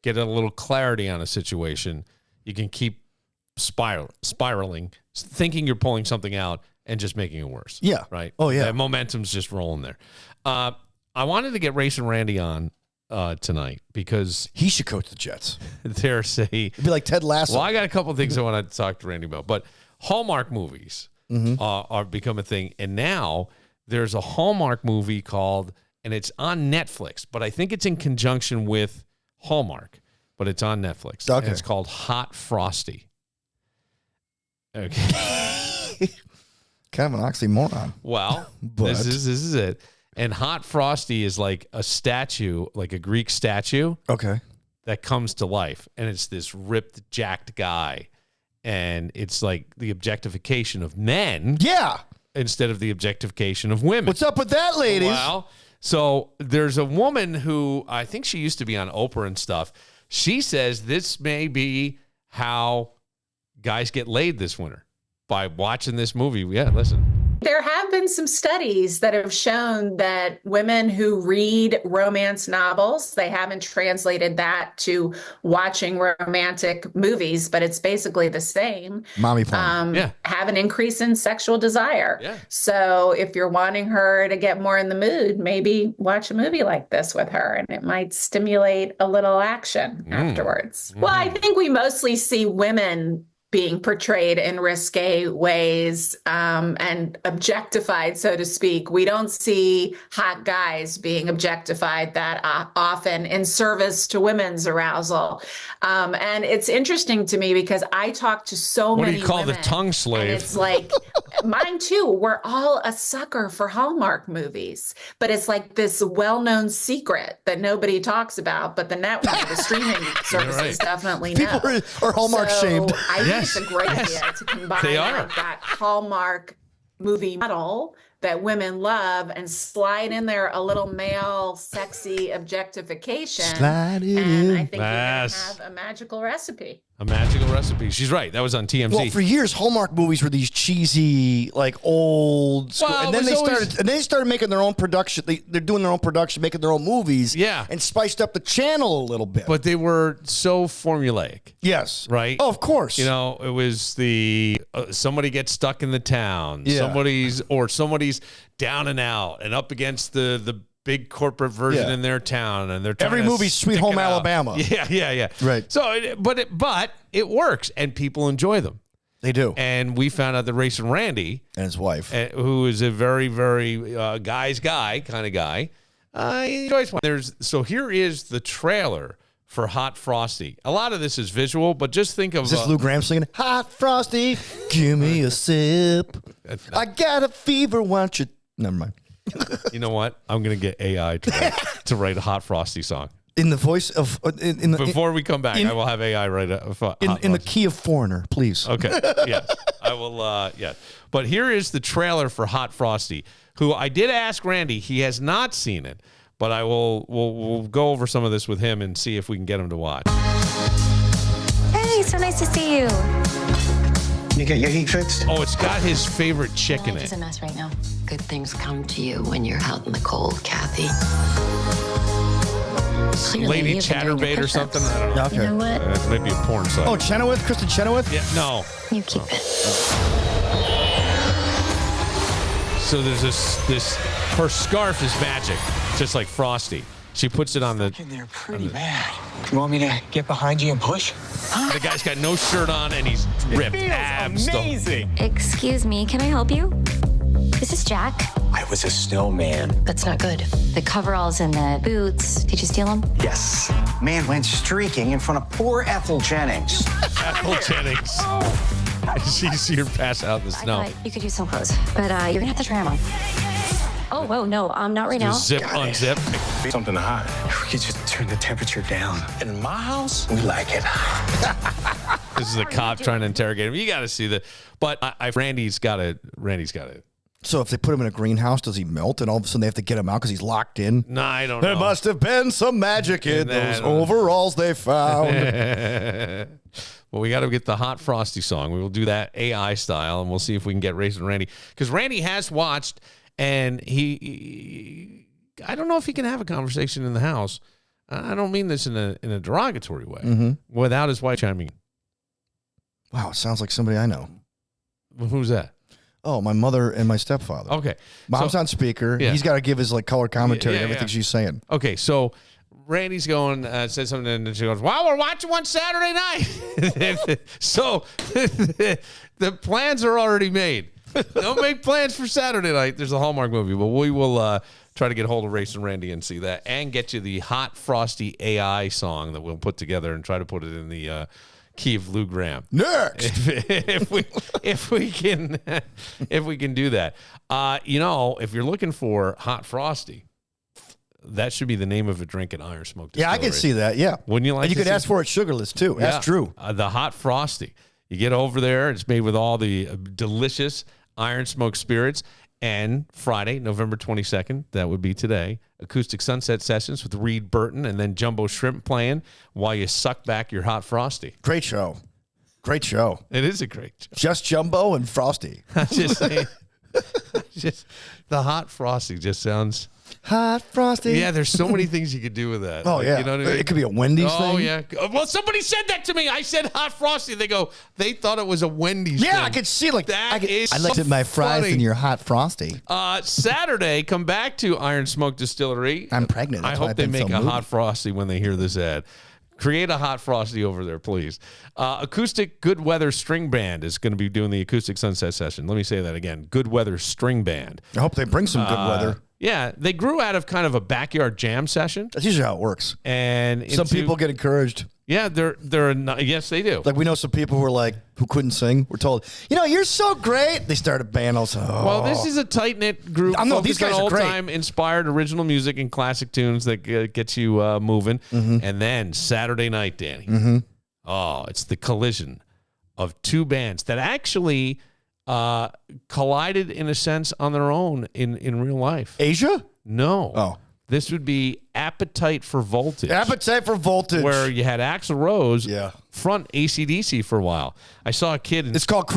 get a little clarity on a situation, you can keep spiraling, thinking you're pulling something out and just making it worse. Yeah. Right? Oh, yeah. The momentum's just rolling there. I wanted to get Racin Randy on tonight because He should coach the Jets. there's a. It'd be like Ted Lasso. Well, I got a couple of things I want to talk to Randy about, but Hallmark movies are become a thing, and now there's a Hallmark movie called, and it's on Netflix, but I think it's in conjunction with Hallmark, but it's on Netflix. Okay. And it's called Hot Frosty. Okay. Kind of an oxymoron. Well, But- this is it. And Hot Frosty is like a statue, like a Greek statue Okay. that comes to life. And it's this ripped, jacked guy. And it's like the objectification of men Yeah. instead of the objectification of women. What's up with that, ladies? Well, so there's a woman who I think she used to be on Oprah and stuff. She says this may be how guys get laid this winter by watching this movie. Yeah, listen. There have been some studies that have shown that women who read romance novels, they haven't translated that to watching romantic movies, but it's basically the same. Mommy porn. Yeah. Have an increase in sexual desire. Yeah. So if you're wanting her to get more in the mood, maybe watch a movie like this with her and it might stimulate a little action afterwards. Well, I think we mostly see women being portrayed in risque ways and objectified, so to speak. We don't see hot guys being objectified that often in service to women's arousal. And it's interesting to me because I talk to so What do many you call women, the tongue slave? and it's like, mine too, we're all a sucker for Hallmark movies, but it's like this well-known secret that nobody talks about, but the network, the streaming services right. definitely know. People are Hallmark shamed. I think Yes, it's a great yes. idea to combine They are. like that Hallmark movie model that women love and slide in there a little male sexy objectification. Slide it and I in. think you're gonna Yes. have a magical recipe. A magical recipe. She's right. That was on TMZ. Well, for years, Hallmark movies were these cheesy, like old school, Well, and it then was they started making their own production. They're doing their own production, making their own movies, Yeah. and spiced up the channel a little bit. but they were so formulaic, yes, right? Oh, of course. You know, it was the somebody gets stuck in the town. Yeah. Somebody's down and out and up against the big corporate version Yeah. in their town, and they're trying Every to movie's Sweet stick Home it out. Alabama. Yeah. Right. So, but it works, and people enjoy them. They do. And we found out that Racin Randy, And his wife. who is a very, very guy's guy kind of guy, he enjoys one. So here is the trailer for Hot Frosty. A lot of this is visual, but just think of Is this Lou Graham singing, Hot Frosty, give me a sip. I got a fever, why don't you... Never mind. You know what? I'm gonna get AI to write a Hot Frosty song. In the voice of... Before we come back, I will have AI write a Hot in the Frosty. key of Foreigner, please. Okay. Yes, I will. Yeah. But here is the trailer for Hot Frosty, who I did ask Randy. He has not seen it, but I will. We'll go over some of this with him and see if we can get him to watch. Hey, so nice to see you. You get your heat fixed? Oh, it's got his favorite chick in Life is it. a mess right now. Good things come to you when you're out in the cold, Kathy. Clearly, Lady you've been doing your Chatterbait or push-ups. something. I don't know. Okay. You know what? It might be a porn site. Oh, Chenoweth? Kristen Chenoweth? yeah. No. You keep it. So there's this. Her scarf is magic, just like Frosty. She puts it on the. In there pretty bad. You want me to get behind you and push? The guy's got no shirt on and he's ripped abs. Amazing. Excuse me, can I help you? This is Jack. I was a snowman. That's not good. The coveralls and the boots. Did you steal them? Yes. Man went streaking in front of poor Ethel Jennings. Ethel Jennings. She see her pass out in the snow. You could use some clothes, but you're gonna have to try them on. Oh, whoa, no, not right now. Just zip, unzip. Something to hide. We could just turn the temperature down. In my house, we like it. This is the cop trying to interrogate him. You got to see the. But Randy's got it. So if they put him in a greenhouse, does he melt? And all of a sudden they have to get him out because he's locked in? No, I don't There know. must have been some magic in Nah, those I don't know. overalls they found. Well, we got to get the Hot Frosty song. We will do that AI style, and we'll see if we can get Racin Randy. Because Randy has watched, and he I don't know if he can have a conversation in the house. I don't mean this in a derogatory way, without his wife chiming in. Wow, it sounds like somebody I know. Well, who's that? Oh, my mother and my stepfather. Okay. Mom's So- on speaker. Yeah. He's got to give his like color commentary, Yeah, everything yeah. she's saying. Okay, so Randy's going, said something, and she goes, well, we're watching one Saturday night. So the plans are already made. Don't make plans for Saturday night. There's a Hallmark movie, but we will try to get a hold of Racin Randy and see that, and get you the Hot Frosty AI song that we'll put together and try to put it in the key of Lou Graham. Next, if we can do that. If you're looking for Hot Frosty, that should be the name of a drink at Iron Smoke Distillery. Yeah, I can see that. Yeah, wouldn't you like? And you could ask for it sugarless too. Yeah. That's true. The Hot Frosty. You get over there. It's made with all the delicious Iron Smoke spirits. And Friday, November 22nd, that would be today, acoustic sunset sessions with Reed Burton and then Jumbo Shrimp playing while you suck back your Hot Frosty. Great show. Great show. It is a great show. Just Jumbo and Frosty. I'm just saying. The Hot Frosty just sounds... Hot Frosty. Yeah, there's so many things you could do with that. Oh, yeah. You know what I mean? It could be a Wendy's thing. Oh, yeah. Well, somebody said that to me. I said Hot Frosty. They thought it was a Wendy's thing. Yeah, I could see that is I looked at my fries funny. in your Hot Frosty. Saturday, come back to Iron Smoke Distillery. I'm pregnant. I hope they make a Hot Frosty when they hear this ad. Create a Hot Frosty over there, please. Acoustic Good Weather String Band is going to be doing the acoustic sunset session. Let me say that again. Good Weather String Band. I hope they bring some good weather. Yeah, they grew out of kind of a backyard jam session. That's usually how it works. And some people get encouraged. Yeah, yes, they do. Like we know some people who couldn't sing. We're told, you're so great. They start a band. Well, this is a tight knit group. These guys are old great. time inspired original music and classic tunes that gets you moving. Mm-hmm. And then Saturday night, Danny. Mm-hmm. Oh, it's the collision of two bands that actually collided in a sense on their own in real life. Asia? No. Oh. This would be Appetite for Voltage. Appetite for Voltage. Where you had Axl Rose front AC/DC for a while. I saw a kid. It's called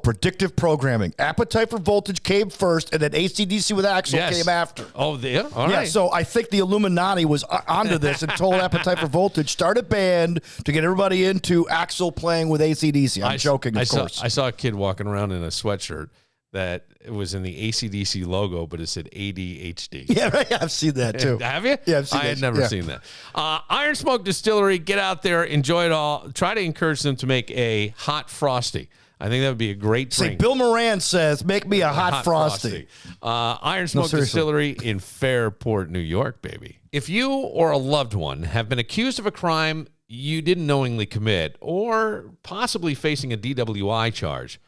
predictive programming. Appetite for Voltage came first, and then AC/DC with Axl came after. Oh, yeah? All right. So I think the Illuminati was onto this and told Appetite for Voltage, start a band to get everybody into Axl playing with AC/DC. I'm joking, of course. I saw a kid walking around in a sweatshirt that it was in the AC/DC logo, but it said ADHD. Yeah, right. I've seen that too. Have you? Yeah, I've seen I that. had never seen that. Iron Smoke Distillery, get out there, enjoy it all. Try to encourage them to make a Hot Frosty. I think that would be a great drink. Bill Moran says, make me a hot Frosty. Iron Smoke Distillery in Fairport, New York, baby. If you or a loved one have been accused of a crime you didn't knowingly commit or possibly facing a DWI charge,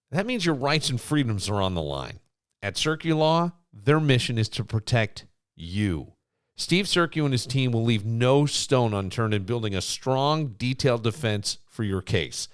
that means your rights and freedoms are on the line. At CircuLaw, their mission is to protect you. Steve Circu and his team will leave no stone unturned in building a strong, detailed defense for your case.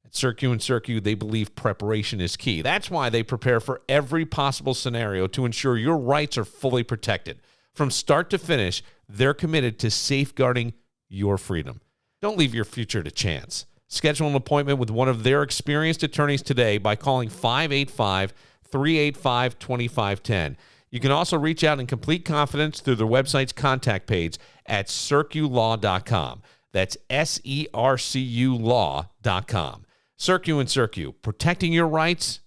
At Circu and Circu, they believe preparation is key. That's why they prepare for every possible scenario to ensure your rights are fully protected. From start to finish, they're committed to safeguarding your freedom. Don't leave your future to chance. Schedule an appointment with one of their experienced attorneys today by calling 585-385-2510. You can also reach out in complete confidence through their website's contact page at circulaw.com. That's SERCU law.com. Circu and Circu, protecting your rights,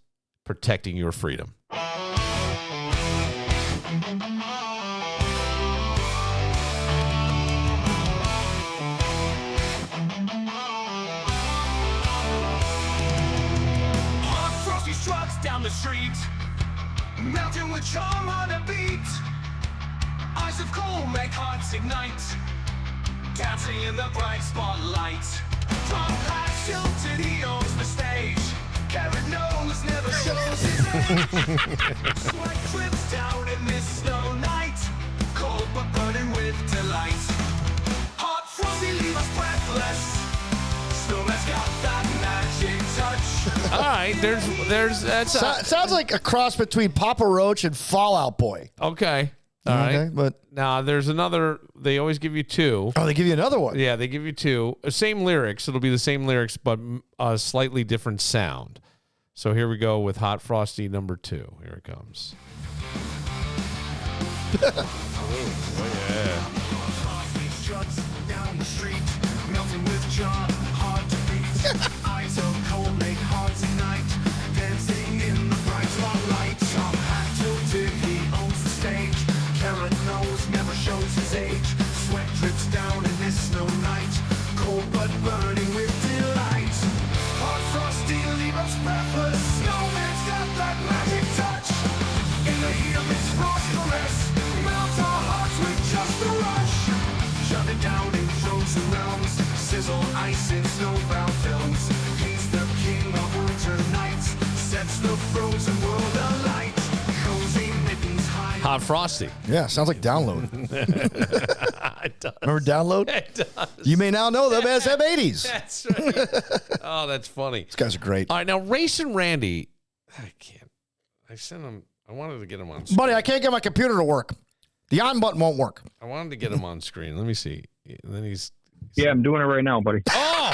protecting your freedom. Down the street, melting with charm on a beat. Eyes of coal make hearts ignite, dancing in the bright spotlight. Tom has tilted, he owns the stage. Carrot nose never shows his age. Sweat drips down in this snow night, cold but burning with delight. Hot Frosty leave us breathless. Snowman's got that magic touch. All right, sounds like a cross between Papa Roach and Fall Out Boy. Okay. All right. But now there's another. They always give you two. Oh, they give you another one. Yeah, they give you two. Same lyrics. It'll be the same lyrics, but a slightly different sound. So here we go with Hot Frosty number 2. Here it comes. Oh, yeah. Down the street, melting with charm, hard to beat. Eyes of coal make hearts ignite, dancing in the bright spotlight. Tom hat tilted, he owns the stage. Carrot nose never shows his age. Hot Frosty. Yeah, sounds like Download. It does. Remember Download? It does. You may now know them as M80s. That's right. Oh, that's funny. These guys are great. All right, now Racin Randy, I can't. I sent him. I wanted to get him on screen. Buddy, I can't get my computer to work. The on button won't work. I wanted to get him on screen. Let me see. And then he's Yeah, I'm doing it right now, buddy. oh.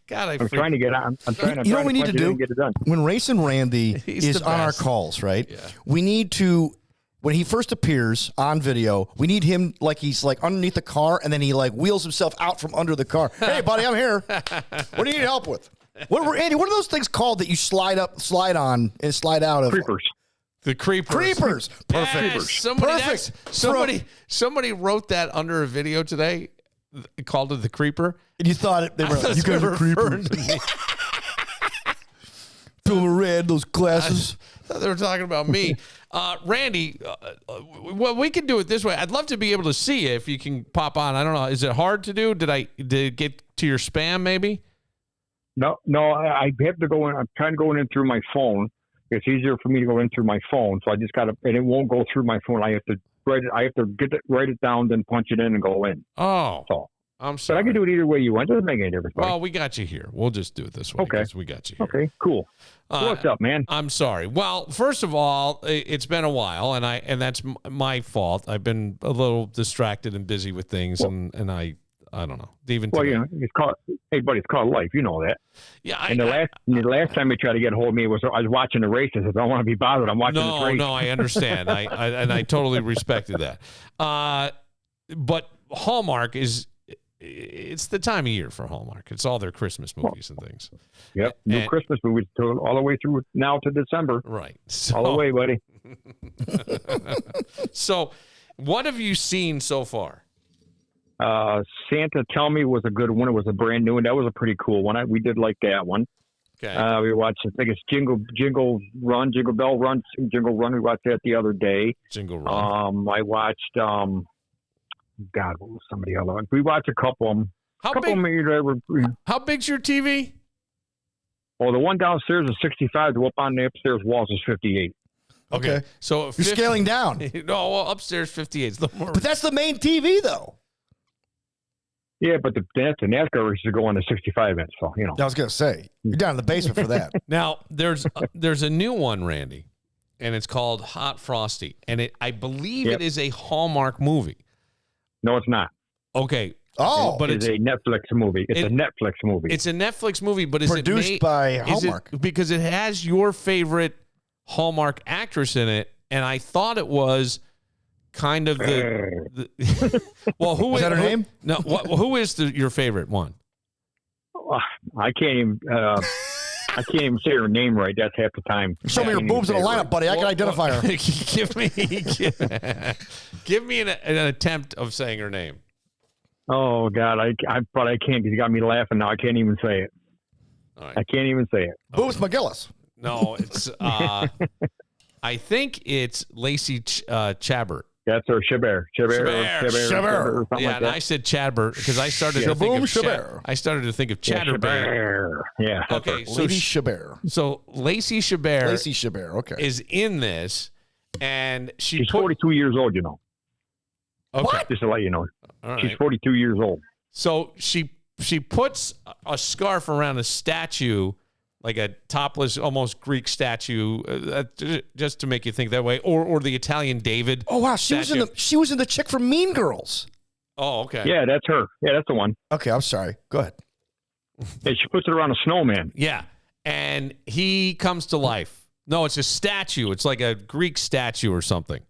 God, I'm trying to get on. I'm trying to. You know what we need to do? Get it done. When Racin Randy He's is the on our best. calls, right? Yeah. We need to, when he first appears on video, we need him like he's like underneath the car, and then he like wheels himself out from under the car. Hey, buddy, I'm here. What do you need help with? Andy, what are those things called that you slide on, and slide out of? Creepers. The creepers. Creepers. Perfect. Yes, somebody, Perfect. somebody wrote that under a video today. Called it the creeper. And you thought they were like, you guys are creepers. Film red, those glasses. I thought they were talking about me. Randy, well, we can do it this way. I'd love to be able to see you if you can pop on. I don't know. Is it hard to do? Did it get to your spam maybe? No, I have to go in. I'm trying to go in through my phone. It's easier for me to go in through my phone, so I just got to, and it won't go through my phone. I have to write it down, then punch it in and go in. Oh, so I'm sorry. But I can do it either way you want. It doesn't make any difference. Well, we got you here. We'll just do it this way. Okay. We got you here. Okay, cool. What's up, man? I'm sorry. Well, first of all, it's been a while, and that's my fault. I've been a little distracted and busy with things, and I don't know. Even well, today. you know, it's called life. You know that. Yeah. The last time they tried to get a hold of me I was watching the races. I don't want to be bothered. I'm watching this race. No, I understand. I totally respected that. But Hallmark it's the time of year for Hallmark. It's all their Christmas movies and things. Yep, new Christmas movies all the way through now to December. Right. All the way, buddy. So, what have you seen so far? Santa Tell Me was a good one. It was a brand new one. That was a pretty cool one. We did like that one. Okay. We watched, I think it's Jingle Bell Run. We watched that the other day. Jingle Run. I watched, what was some of the other ones? We watched a couple of them. How big's your TV? Well, the one downstairs is 65. The one on the upstairs walls is 58. Okay. So you're scaling down. No, well, upstairs 58 is the more. But that's the main TV, though. Yeah, but the NASCAR races go on the 65 inch, so you know. I was gonna say you're down in the basement for that. Now there's a new one, Randy, and it's called Hot Frosty, and I believe it is a Hallmark movie. No, it's not. Okay. Oh, but it's a Netflix movie. It's a Netflix movie. It's a Netflix movie, but is produced by Hallmark? Because it has your favorite Hallmark actress in it, and I thought it was kind of the well, who is that her name? No, who is your favorite one? I can't even say her name right. That's half the time. Show me her boobs in a lineup, buddy. I can identify her. Give me an attempt of saying her name. Oh God, I can't because you got me laughing now. I can't even say it. All right. I can't even say it. Boobs McGillis. No, it's I think it's Lacey Chabert. That's her, Chabert. Chabert. Yeah, and I said Chabert because I started to think of Chatterbait. Yeah. Okay, so Lady Chabert. So Lacey Chabert. Lacey Chabert. Okay. Is in this, and she's 42 years old. You know. Okay. What? Just to let you know, All she's right. 42 years old. So she puts a scarf around a statue, like a topless, almost Greek statue, just to make you think that way, or the Italian David. Oh wow, she was in the chick from Mean Girls. Oh, okay. Yeah, that's her. Yeah, that's the one. Okay, I'm sorry. Go ahead. And she puts it around a snowman. Yeah, and he comes to life. No, it's a statue. It's like a Greek statue or something.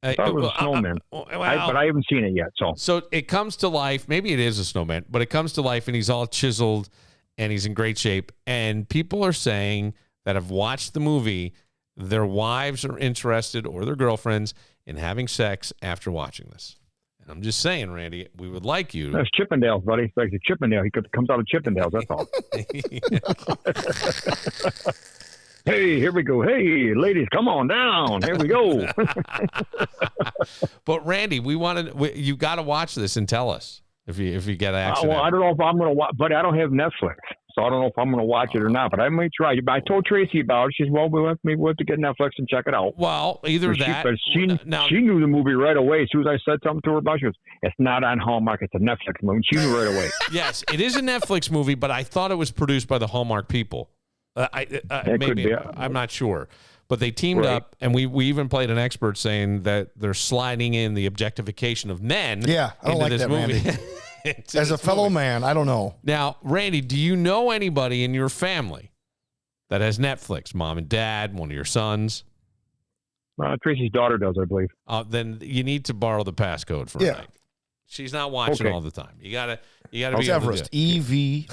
I thought it was a snowman, but I haven't seen it yet. So it comes to life. Maybe it is a snowman, but it comes to life, and he's all chiseled, and he's in great shape. And people are saying that have watched the movie, their wives are interested, or their girlfriends, in having sex after watching this. And I'm just saying, Randy, we would like you. That's Chippendales, buddy. It's like a Chippendale. He comes out of Chippendales. That's all. Hey, here we go. Hey, ladies, come on down. Here we go. But Randy, you got to watch this and tell us if you get access. Well, I don't know if I'm going to watch, but I don't have Netflix, so I don't know if I'm going to watch it or not. But I might try. I told Tracy about it. She says, "Well, we'll have to get Netflix and check it out." Well, either that. She knew the movie right away. As soon as I said something to her about it, she goes, "It's not on Hallmark. It's a Netflix movie." She knew right away. Yes, it is a Netflix movie, but I thought it was produced by the Hallmark people. Maybe could be. I'm not sure. But they teamed up, and we even played an expert saying that they're sliding in the objectification of men. Yeah, I don't like this that, movie. Randy. As a fellow man, I don't know. Now, Randy, do you know anybody in your family that has Netflix? Mom and dad, one of your sons? Tracy's daughter does, I believe. Then you need to borrow the passcode for a night. She's not watching all the time. You gotta be able Everest. to EV.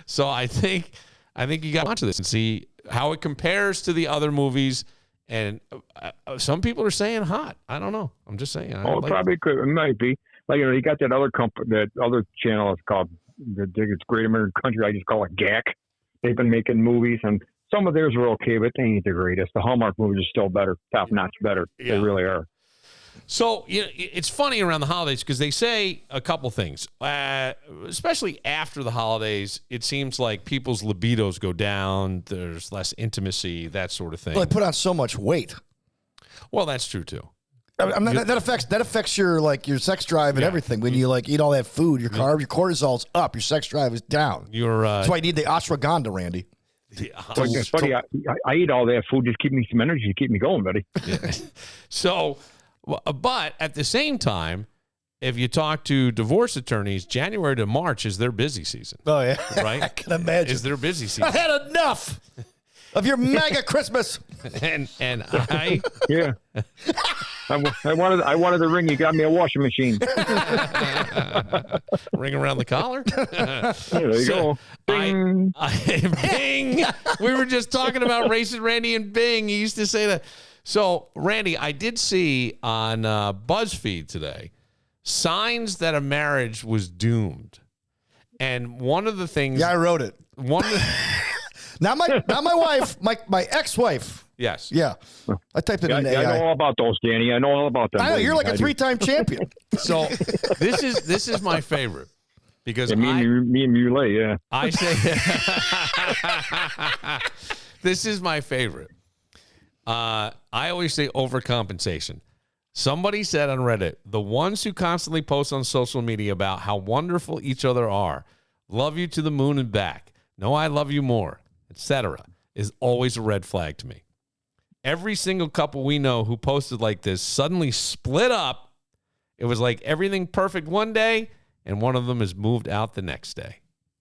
So I think you got to watch this and see how it compares to the other movies. And some people are saying hot. I don't know. I'm just saying. It probably could. It might be. Like, you got that other that other channel. It's called it's Great American Country. I just call it GAC. They've been making movies, and some of theirs are okay, but they ain't the greatest. The Hallmark movies are still better, top notch better. Yeah. They really are. So, it's funny around the holidays because they say a couple things, especially after the holidays. It seems like people's libidos go down. There's less intimacy, that sort of thing. Well, they put on so much weight. Well, that's true too. That affects your sex drive and everything. When you eat all that food, your carbs, your cortisol's up, your sex drive is down. That's why you need the ashwagandha, Randy. It's funny. I eat all that food, just keep me some energy, keep me going, buddy. Yeah. So. But at the same time, if you talk to divorce attorneys, January to March is their busy season. Oh, yeah. Right? I can imagine. Is their busy season. I had enough of your mega Christmas. And I... Yeah. I wanted the ring. You got me a washing machine. Ring around the collar? There you go. Bing. Bing. We were just talking about Racin Randy and Bing. He used to say that. So, Randy, I did see on BuzzFeed today signs that a marriage was doomed. And one of the things... Yeah, I wrote it. Not my wife, my ex-wife. Yes. Yeah. I typed it in AI. I know all about those, Danny. I know all about them. I know, you're like a 3-time champion. So, this is my favorite. Because me and Muley, yeah. I say... This is my favorite. I always say overcompensation. Somebody said on Reddit, the ones who constantly post on social media about how wonderful each other are, love you to the moon and back, no, I love you more, etc., is always a red flag to me. Every single couple we know who posted like this suddenly split up. It was like everything perfect one day, and one of them is moved out the next day.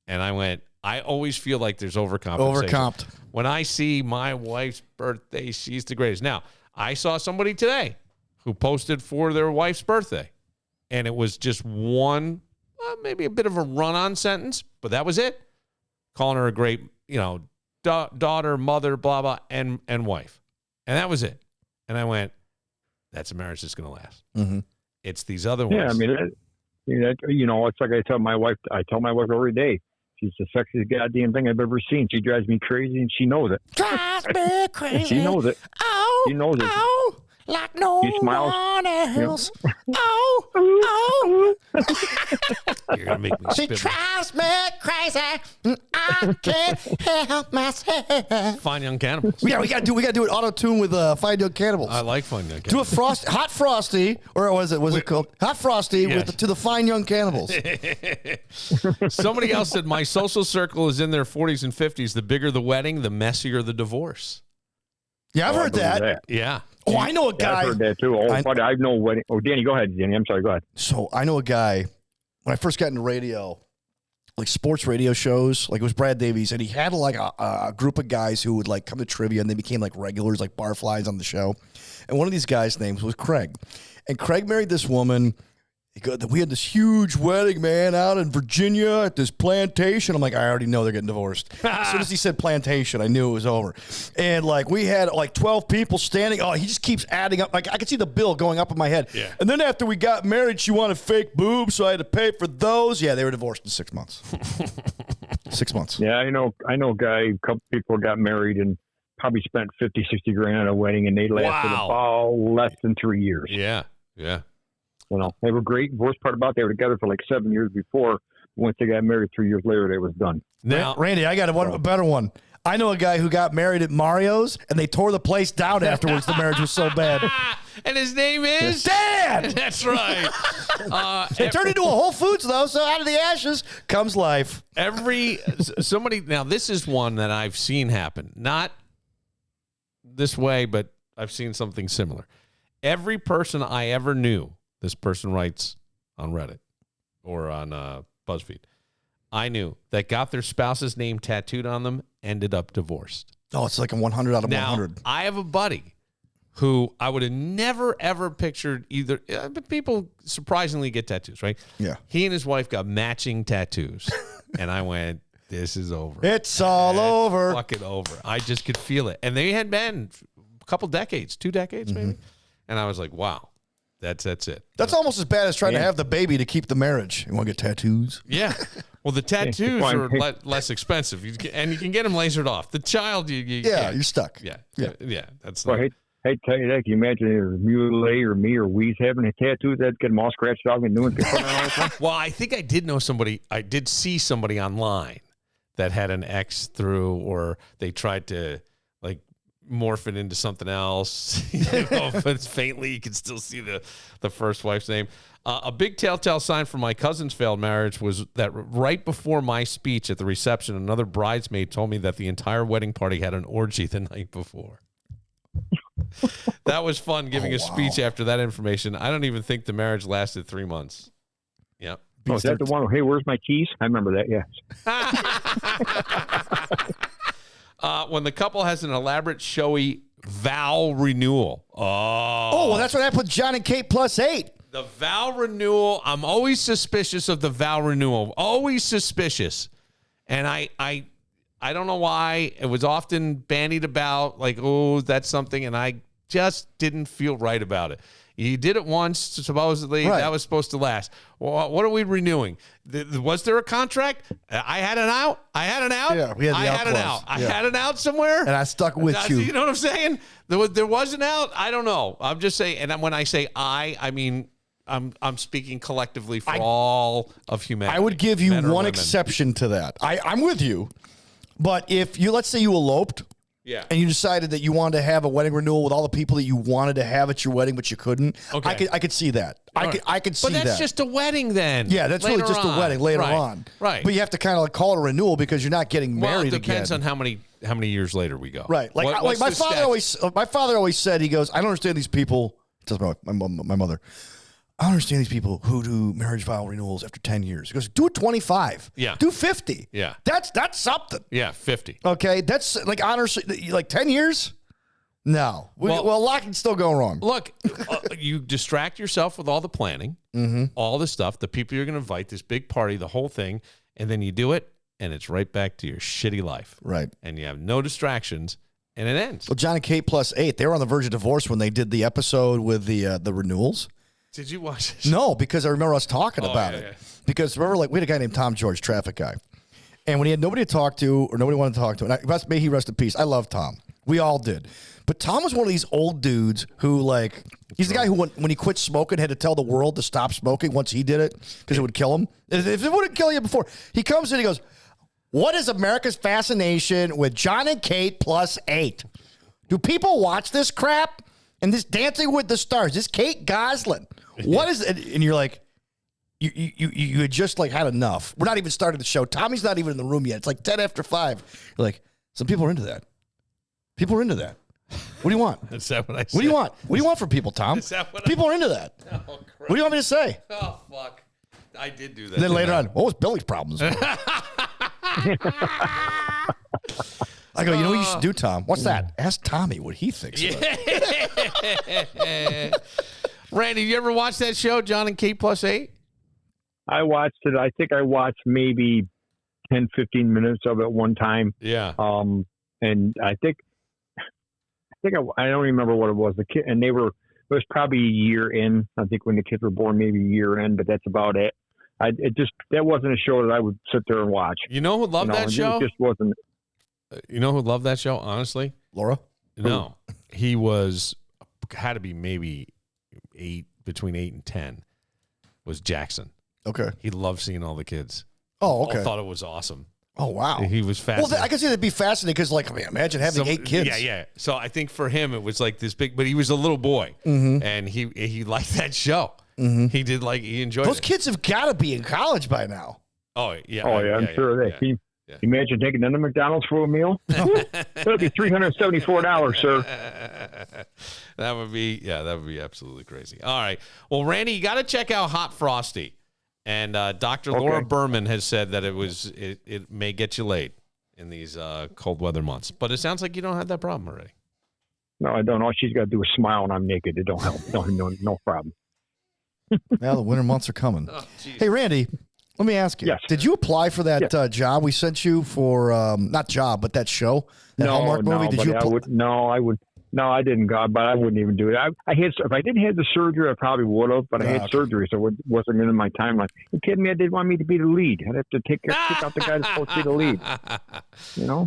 And I went, I always feel like there's overcompensation. Overcomped. When I see my wife's birthday, she's the greatest. Now, I saw somebody today who posted for their wife's birthday, and it was just one, maybe a bit of a run-on sentence, but that was it. Calling her a great, daughter, mother, blah, blah, and wife. And that was it. And I went, that's a marriage that's going to last. Mm-hmm. It's these other ones. Yeah, I mean, it's like I tell my wife every day. She's the sexiest goddamn thing I've ever seen. She drives me crazy, and she knows it. Drives me crazy. She knows it. Oh, she knows it. Oh, like no one else. Yep. Oh. You're gonna make me She spit. drives me crazy. I can't help myself. Fine Young Cannibals. Yeah, we gotta do it auto tune with Fine Young Cannibals. I like Fine Young Do a Cannibals. Hot Frosty, or was it called Hot Frosty to the Fine Young Cannibals? Somebody else said my social circle is in their 40s and 50s. The bigger the wedding, the messier the divorce. Yeah, I've heard that. Yeah. Oh, I know a guy. Yeah, I've heard that too. But I know wedding. Oh, Danny, go ahead, Danny. I'm sorry. Go ahead. So I know a guy. When I first got into radio, like sports radio shows, like it was Brad Davies, and he had like a group of guys who would like come to trivia, and they became like regulars, like barflies on the show. And one of these guys' names was Craig, and Craig married this woman. We had this huge wedding, man, out in Virginia at this plantation. I'm like, I already know they're getting divorced. As soon as he said plantation, I knew it was over. And like we had like 12 people standing. Oh, he just keeps adding up. Like I could see the bill going up in my head. Yeah. And then after we got married, she wanted fake boobs, so I had to pay for those. Yeah, they were divorced in 6 months. 6 months. Yeah, I know a guy. A couple people got married and probably spent 50, 60 grand on a wedding, and they lasted about less than 3 years. Yeah. Yeah. They were great. Worst part about they were together for like 7 years before. Once they got married 3 years later, it was done. Now, Randy, I got a better one. I know a guy who got married at Mario's, and they tore the place down afterwards. The marriage was so bad. and his name is Dan. That's right. They turned into a Whole Foods, though, so out of the ashes comes life. Somebody, now this is one that I've seen happen. Not this way, but I've seen something similar. Every person I ever knew, this person writes on Reddit or on BuzzFeed, I knew that got their spouse's name tattooed on them ended up divorced. Oh, it's like a 100 out of 100. I have a buddy who I would have never, ever pictured either. But people surprisingly get tattoos, right? Yeah. He and his wife got matching tattoos. And I went, this is over. It's all over. Fucking over. I just could feel it. And they had been a couple decades, 2 decades maybe. And I was like, wow, that's it. That's almost as bad as trying to have the baby to keep the marriage. You want to get tattoos? Yeah. Well, the tattoos are less expensive. And you can get them lasered off. The child, you're stuck. Yeah. That's well, I tell you that. Can you imagine if Muley or me or Weeze having a tattoo that get them all scratched off and new ones get put on all the time? Well, I think I did know somebody. I did see somebody online that had an X through, or they tried to like morph it into something else. But faintly, you can still see the first wife's name. A big telltale sign for my cousin's failed marriage was that right before my speech at the reception, another bridesmaid told me that the entire wedding party had an orgy the night before. That was fun giving a speech after that information. I don't even think the marriage lasted 3 months. Yep. Oh, is that the one? Hey, where's my keys? I remember that. Yes. When the couple has an elaborate, showy vow renewal. Oh, well, that's what happened with John and Kate +8. The vow renewal. I'm always suspicious of the vow renewal. Always suspicious. And I don't know why. It was often bandied about like, oh, that's something. And I just didn't feel right about it. You did it once, supposedly. Right. That was supposed to last. Well, what are we renewing? Was there a contract? I had an out. Yeah, we had the out clause. I had an out somewhere. And I stuck with you. You know what I'm saying? There was an out. I don't know. I'm just saying. And when I say I mean, I'm speaking collectively for all of humanity. I would give you one exception to that. I'm with you. But if you, let's say you eloped, and you decided that you wanted to have a wedding renewal with all the people that you wanted to have at your wedding, but you couldn't, I could see that. I could see that. But that's just a wedding then. Yeah, that's really just a wedding later on. Right. But you have to kind of like call it a renewal because you're not getting married again. It depends on how many years later we go. Right. Like my father always said, he goes, I don't understand these people. Tells my mother. I don't understand these people who do marriage vow renewals after 10 years. He goes, do it 25. Yeah. Do 50. Yeah. That's something. Yeah, 50. Okay. That's like like 10 years? No. Well, a lot can still go wrong. Look, you distract yourself with all the planning, all the stuff, the people you're going to invite, this big party, the whole thing, and then you do it, and it's right back to your shitty life. Right. And you have no distractions, and it ends. Well, John and Kate +8, they were on the verge of divorce when they did the episode with the renewals. Did you watch this? No, because I remember us talking about it. Yeah. Because remember, like, we had a guy named Tom George, traffic guy. And when he had nobody to talk to or nobody wanted to talk to, and may he rest in peace, I love Tom. We all did. But Tom was one of these old dudes who, like, he's the guy who, when he quit smoking, had to tell the world to stop smoking once he did it because it would kill him. If it wouldn't kill you before, he comes in and he goes, what is America's fascination with John and Kate +8? Do people watch this crap? And this Dancing with the Stars, this Kate Gosselin. What is it? And you're like, you had just like had enough. We're not even started the show. Tommy's not even in the room yet. It's like 10 after 5. You're like, some people are into that. People are into that. What do you want? Is that what I said? What do you want? What do you want from people, Tom? Is that what people are into that. Oh, what do you want me to say? Oh, fuck. I did do that. And then later on, what was Billy's problems? I go, you know what you should do, Tom? What's that? Ask Tommy what he thinks about it. Randy, you ever watch that show, John and Kate +8? I watched it. I think I watched maybe 10, 15 minutes of it one time. Yeah. And I think I don't remember what it was. The kid, and it was probably a year in. I think when the kids were born, maybe a year in, but that's about it. That wasn't a show that I would sit there and watch. You know who loved that show? It just wasn't. You know who loved that show, honestly? Laura? No. He had to be maybe between 8 and 10. was Jackson. Okay. He loved seeing all the kids. Oh, okay. All thought it was awesome. Oh, wow. He was fascinated. Well, I can see that'd be fascinating because, like, imagine having 8 kids. Yeah. So I think for him, it was like this big, but he was a little boy, and he liked that show. He did he enjoyed Those it. kids have got to be in college by now. Oh, yeah. I'm sure that. Can you imagine taking them to McDonald's for a meal? That'd be $374, sir. That would be absolutely crazy. All right. Well, Randy, you got to check out Hot Frosty. And Dr. Laura Berman has said that it may get you laid in these cold weather months. But it sounds like you don't have that problem already. No, I don't. All she's got to do is smile and I'm naked. It don't help. No problem. Now the winter months are coming. Oh, hey, Randy, let me ask you. Yes. Did you apply for that job we sent you for, not job, but that show? That Hallmark movie? Did you No, I didn't go, but I wouldn't even do it. If I didn't have the surgery, I probably would have, but I had surgery, so it wasn't in my timeline. You kidding me? I didn't want me to be the lead. I'd have to kick out the guy that's supposed to be the lead.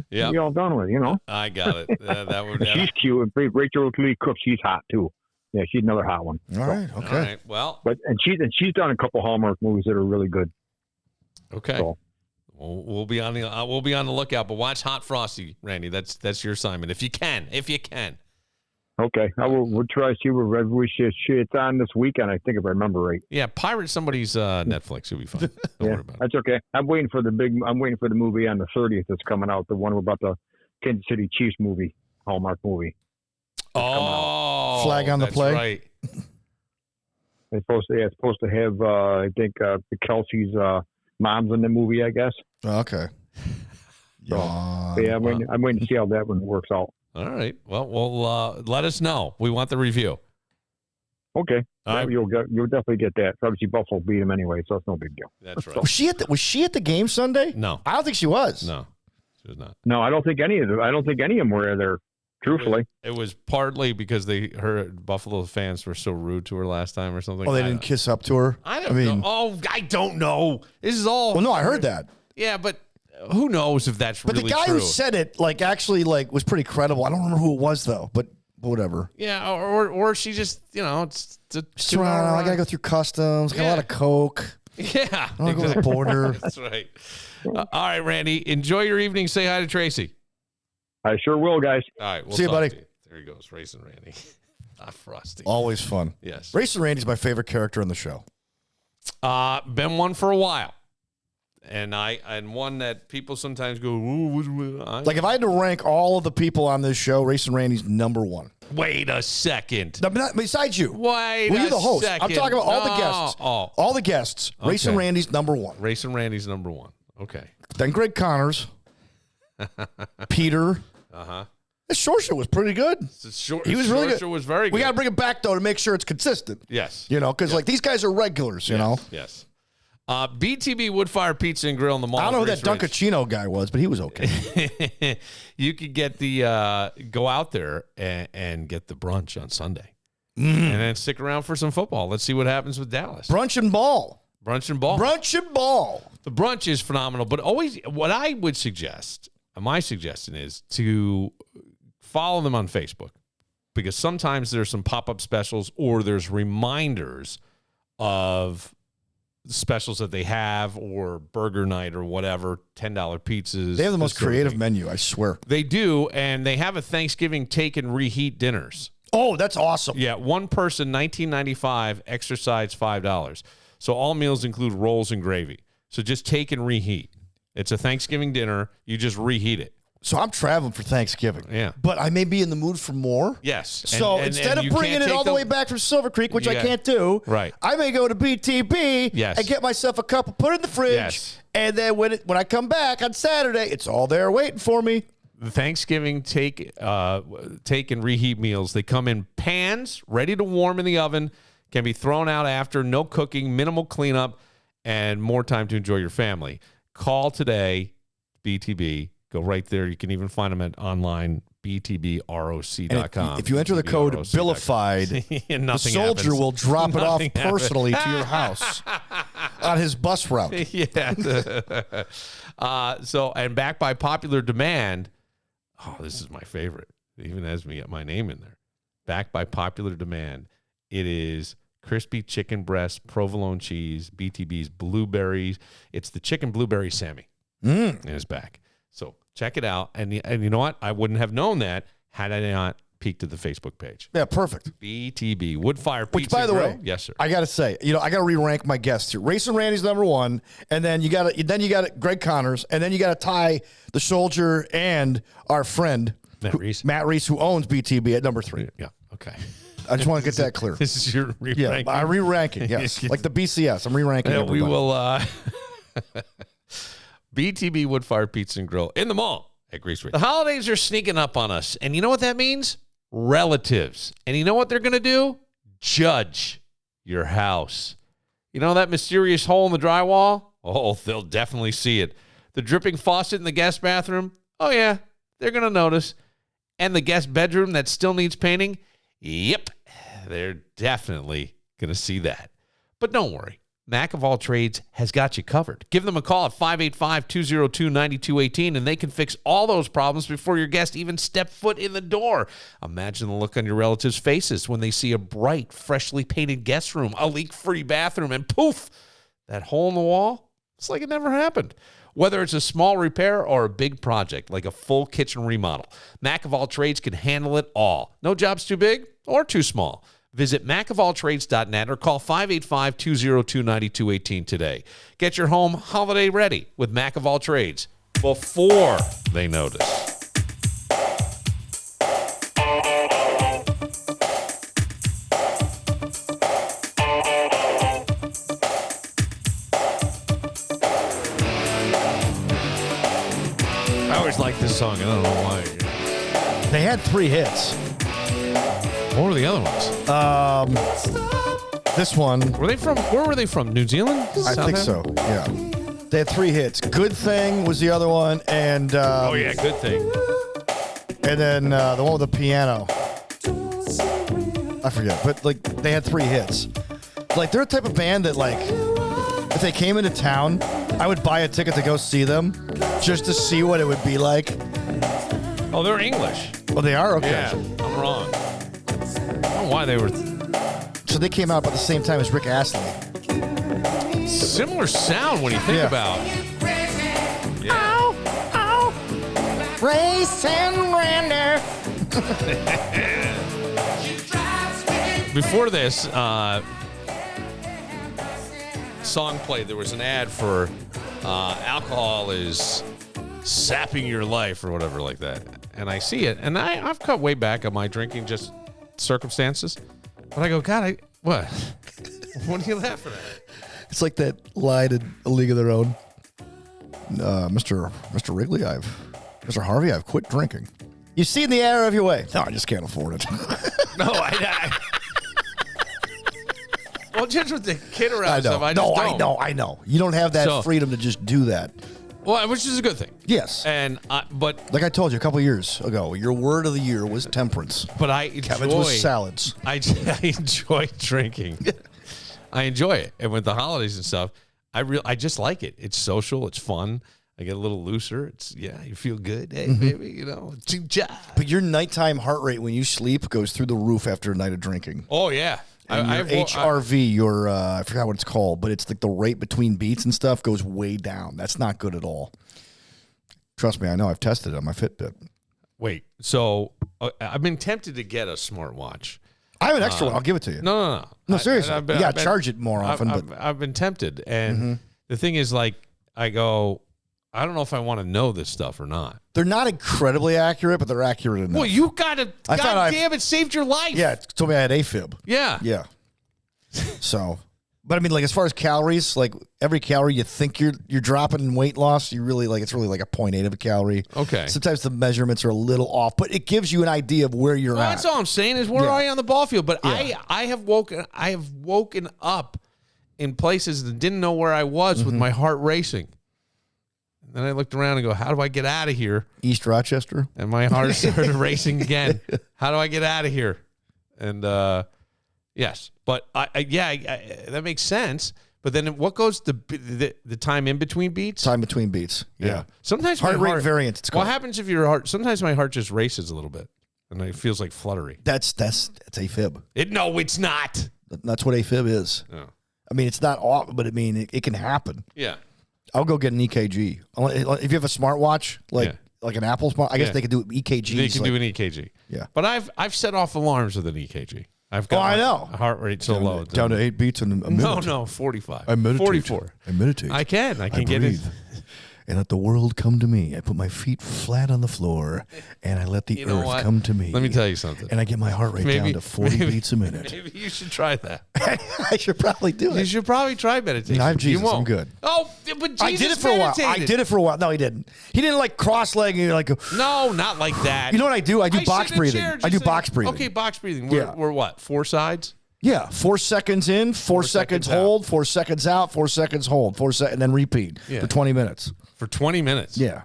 Yeah. Be all done with, I got it. That would. She's cute. And Rachel Lee Cook, she's hot too. Yeah, she's another hot one. All right. Okay. All right. Well, and she's done a couple Hallmark movies that are really good. Okay. So. We'll be on the lookout. But watch Hot Frosty, Randy. That's your assignment if you can. Okay, we'll try to see where it's on this weekend. I think if I remember right. Yeah, pirate somebody's Netflix. It'll be fun. Don't worry about it. That's okay. I'm waiting for the movie on the 30th that's coming out. The one about the Kansas City Chiefs movie, Hallmark movie. Oh, Flag on the that's play. Right. It's supposed to have I think the Kelsey's mom's in the movie, I guess. Okay. So, I'm waiting to see how that one works out. All right. Well, let us know. We want the review. Okay. All right. You'll definitely get that. Obviously, Buffalo beat them anyway, so it's no big deal. That's right. Was she at the game Sunday? No, I don't think she was. No, she was not. No, I don't think any of them were there. Truthfully, it was partly because her Buffalo fans were so rude to her last time or something. Oh, they didn't kiss up to her. I don't know. Oh, I don't know. This is all. Well, no, I heard that. Yeah, but who knows if that's really true? But the guy who said it, actually was pretty credible. I don't remember who it was though, but whatever. Yeah, or she just, it's just around. I gotta go through customs. Got a lot of coke. Yeah, I want to go to the border. That's right. All right, Randy. Enjoy your evening. Say hi to Tracy. I sure will, guys. All right, we'll see you, buddy. There he goes, Racin Randy. Frosty. Always fun. Yes. Racin Randy's my favorite character on the show. Been one for a while. And one that people sometimes go, if I had to rank all of the people on this show, Racin Randy's number one. Wait a second. No, besides you. You're the host. Second. I'm talking about all the guests. Oh. All the guests. Okay. Racin Randy's number one. Racin Randy's number one. Okay. Then Greg Connors. Peter. Uh-huh. The short show was pretty good. He was really good. Show was very good. We got to bring it back, though, to make sure it's consistent. Yes. Because these guys are regulars, you know? Yes. BTB Woodfire Pizza and Grill in the mall. I don't know who that Dunkachino guy was, but he was okay. You could get go out there and get the brunch on Sunday. And then stick around for some football. Let's see what happens with Dallas. Brunch and ball. Brunch and ball. Brunch and ball. The brunch is phenomenal, but always what I would suggest, my suggestion is to follow them on Facebook, because sometimes there's some pop-up specials or there's reminders of specials that they have, or burger night or whatever, $10 pizzas. They have the most creative menu, I swear. They do, and they have a Thanksgiving take and reheat dinners. Oh, that's awesome. Yeah, one person, $19.95, extra sides, $5. So all meals include rolls and gravy. So just take and reheat. It's a Thanksgiving dinner. You just reheat it. So I'm traveling for Thanksgiving. Yeah. But I may be in the mood for more. Yes. So instead of bringing it all the way back from Silver Creek, which I can't do, right, I may go to BTB and get myself a couple, put it in the fridge, and then when I come back on Saturday, it's all there waiting for me. The Thanksgiving take and reheat meals, they come in pans, ready to warm in the oven, can be thrown out after, no cooking, minimal cleanup, and more time to enjoy your family. Call today, BTB. Go right there. You can even find them at online, btbroc.com. If you enter the code Billified, the soldier will drop it off personally to your house on his bus route. Yeah. And backed by popular demand, this is my favorite. It even has my name in there. Backed by popular demand, it is crispy chicken breast, provolone cheese, BTB's blueberries. It's the chicken blueberry Sammy in his back. So check it out. And you know what? I wouldn't have known that had I not peeked at the Facebook page. Yeah, perfect. BTB, Wood-Fire Pizza. Which, by the way, yes, sir. I got to say, I got to re-rank my guests here. Racin Randy's number one, and then you got Greg Connors, and then you got to tie the soldier and our friend Matt Reese, who owns BTB, at number 3. Yeah, okay. I just want to get that clear. This is your re-ranking. Yeah, I'm re-ranking, yes. Like the BCS, I'm re-ranking. Yeah, we will BTB Wood-Fire Pizza and Grill in the mall at Grease Ridge. The holidays are sneaking up on us, and you know what that means? Relatives. And you know what they're going to do? Judge your house. You know that mysterious hole in the drywall? Oh, they'll definitely see it. The dripping faucet in the guest bathroom? Oh, yeah, they're going to notice. And the guest bedroom that still needs painting? Yep, they're definitely going to see that. But don't worry. Mac of All Trades has got you covered. Give them a call at 585-202-9218, and they can fix all those problems before your guest even step foot in the door. Imagine the look on your relatives' faces when they see a bright, freshly painted guest room, a leak-free bathroom, and poof, that hole in the wall, it's like it never happened. Whether it's a small repair or a big project, like a full kitchen remodel, Mac of All Trades can handle it all. No job's too big or too small. Visit macofalltrades.net or call 585-202-9218 today. Get your home holiday ready with Mac of All Trades before they notice. I always like this song. I don't know why. They had 3 hits. What were the other ones? This one. Where were they from? New Zealand? I think so, yeah. They had 3 hits. Good Thing was the other one, and oh yeah, Good Thing. And then the one with the piano. I forget, but like they had 3 hits. Like they're a type of band that like if they came into town, I would buy a ticket to go see them just to see what it would be like. Oh, they're English. Oh, they are? Okay. Yeah, I'm wrong. I don't know why they were. So they came out about the same time as Rick Astley. Similar sound when you think about it. Yeah. Ow, ow. Racin Randy. Before this song played, there was an ad for alcohol is sapping your life or whatever like that. And I see it, and I've cut way back on my drinking just circumstances. But I go, God, what? What are you laughing at? It's like that line in A League of Their Own. Mr. Wrigley, Mr. Harvey, I've quit drinking. You see in the error of your way. No, I just can't afford it. No, I well, just with the kid around stuff, I know. You don't have that freedom to just do that. Well, which is a good thing. Yes. But like I told you a couple of years ago, your word of the year was temperance. But I enjoy Kevin's was salads. I enjoy drinking. I enjoy it, and with the holidays and stuff, I just like it. It's social. It's fun. I get a little looser. You feel good. Hey, baby, But your nighttime heart rate when you sleep goes through the roof after a night of drinking. Oh yeah. And your HRV, I forgot what it's called, but it's like the rate between beats and stuff goes way down. That's not good at all. Trust me, I know. I've tested it on my Fitbit. Wait, so I've been tempted to get a smartwatch. I have an extra one. I'll give it to you. No. No, seriously. You got to charge it more often. I've been tempted. And the thing is, like, I go, I don't know if I want to know this stuff or not. They're not incredibly accurate, but they're accurate enough. Well, you got to, goddamn, it saved your life. Yeah, it told me I had AFib. Yeah. Yeah. So, but I mean, like, as far as calories, like, every calorie you think you're dropping in weight loss, you really, like, it's really like a 0.8 of a calorie. Okay. Sometimes the measurements are a little off, but it gives you an idea of where you're at. That's all I'm saying is where are you on the ball field? But I have woken up in places that didn't know where I was with my heart racing. Then I looked around and go, how do I get out of here? East Rochester. And my heart started racing again. How do I get out of here? And yes, but that makes sense. But then what goes the time in between beats? Time between beats. Yeah. Sometimes heart rate variance. It's called. What happens if your heart? Sometimes my heart just races a little bit, and it feels like fluttery. That's AFib. No, it's not. That's what AFib is. Yeah. I mean, it's not awful, but I mean, it can happen. Yeah. I'll go get an EKG. If you have a smartwatch, like an Apple smart, I guess they can do EKGs. They can do an EKG. Yeah. But I've set off alarms with an EKG. I've got I know. heart rate so low. Down to 8 beats in a minute. No, 45. I meditate. 44. I meditate. I can get breathe. it. And let the world come to me. I put my feet flat on the floor, and I let the earth come to me. Let me tell you something. And I get my heart rate down to 40 beats a minute. Maybe you should try that. I should probably do it. You should probably try meditation. I have Jesus. You won't. I'm good. Oh, but Jesus I did it for a while. I did it for a while. No, he didn't. He didn't like cross-leg and like. No, not like that. You know what I do? I do box breathing. I do box breathing. Okay, box breathing. Yeah. We're what? 4 sides? Yeah, 4 seconds in, 4 seconds hold, 4 seconds out, 4 seconds hold, and then repeat for 20 minutes. For 20 minutes? Yeah.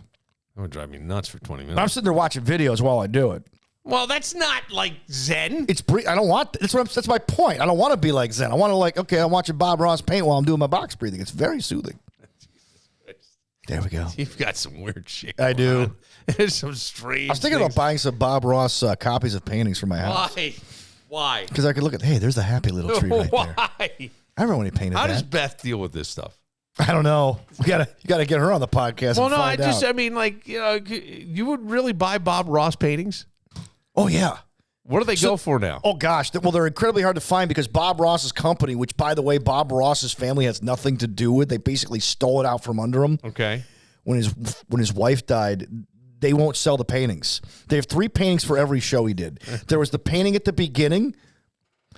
That would drive me nuts for 20 minutes. I'm sitting there watching videos while I do it. Well, that's not like Zen. I don't want. That's my point. I don't want to be like Zen. I want to okay, I'm watching Bob Ross paint while I'm doing my box breathing. It's very soothing. There we go. You've got some weird shit. I do. There's some strange. I was thinking about buying some Bob Ross copies of paintings for my house. Why? Because I could look at, hey, there's the happy little tree right there. Why? I remember when he painted How that. does Beth deal with this stuff? I don't know. You gotta get her on the podcast. Well, and find out. I mean, like, you would really buy Bob Ross paintings? Oh yeah. What do they go for now? Oh gosh, well they're incredibly hard to find because Bob Ross's company, which by the way, Bob Ross's family has nothing to do with. They basically stole it out from under him. Okay. When his wife died, they won't sell the paintings. They have 3 paintings for every show he did. There was the painting at the beginning.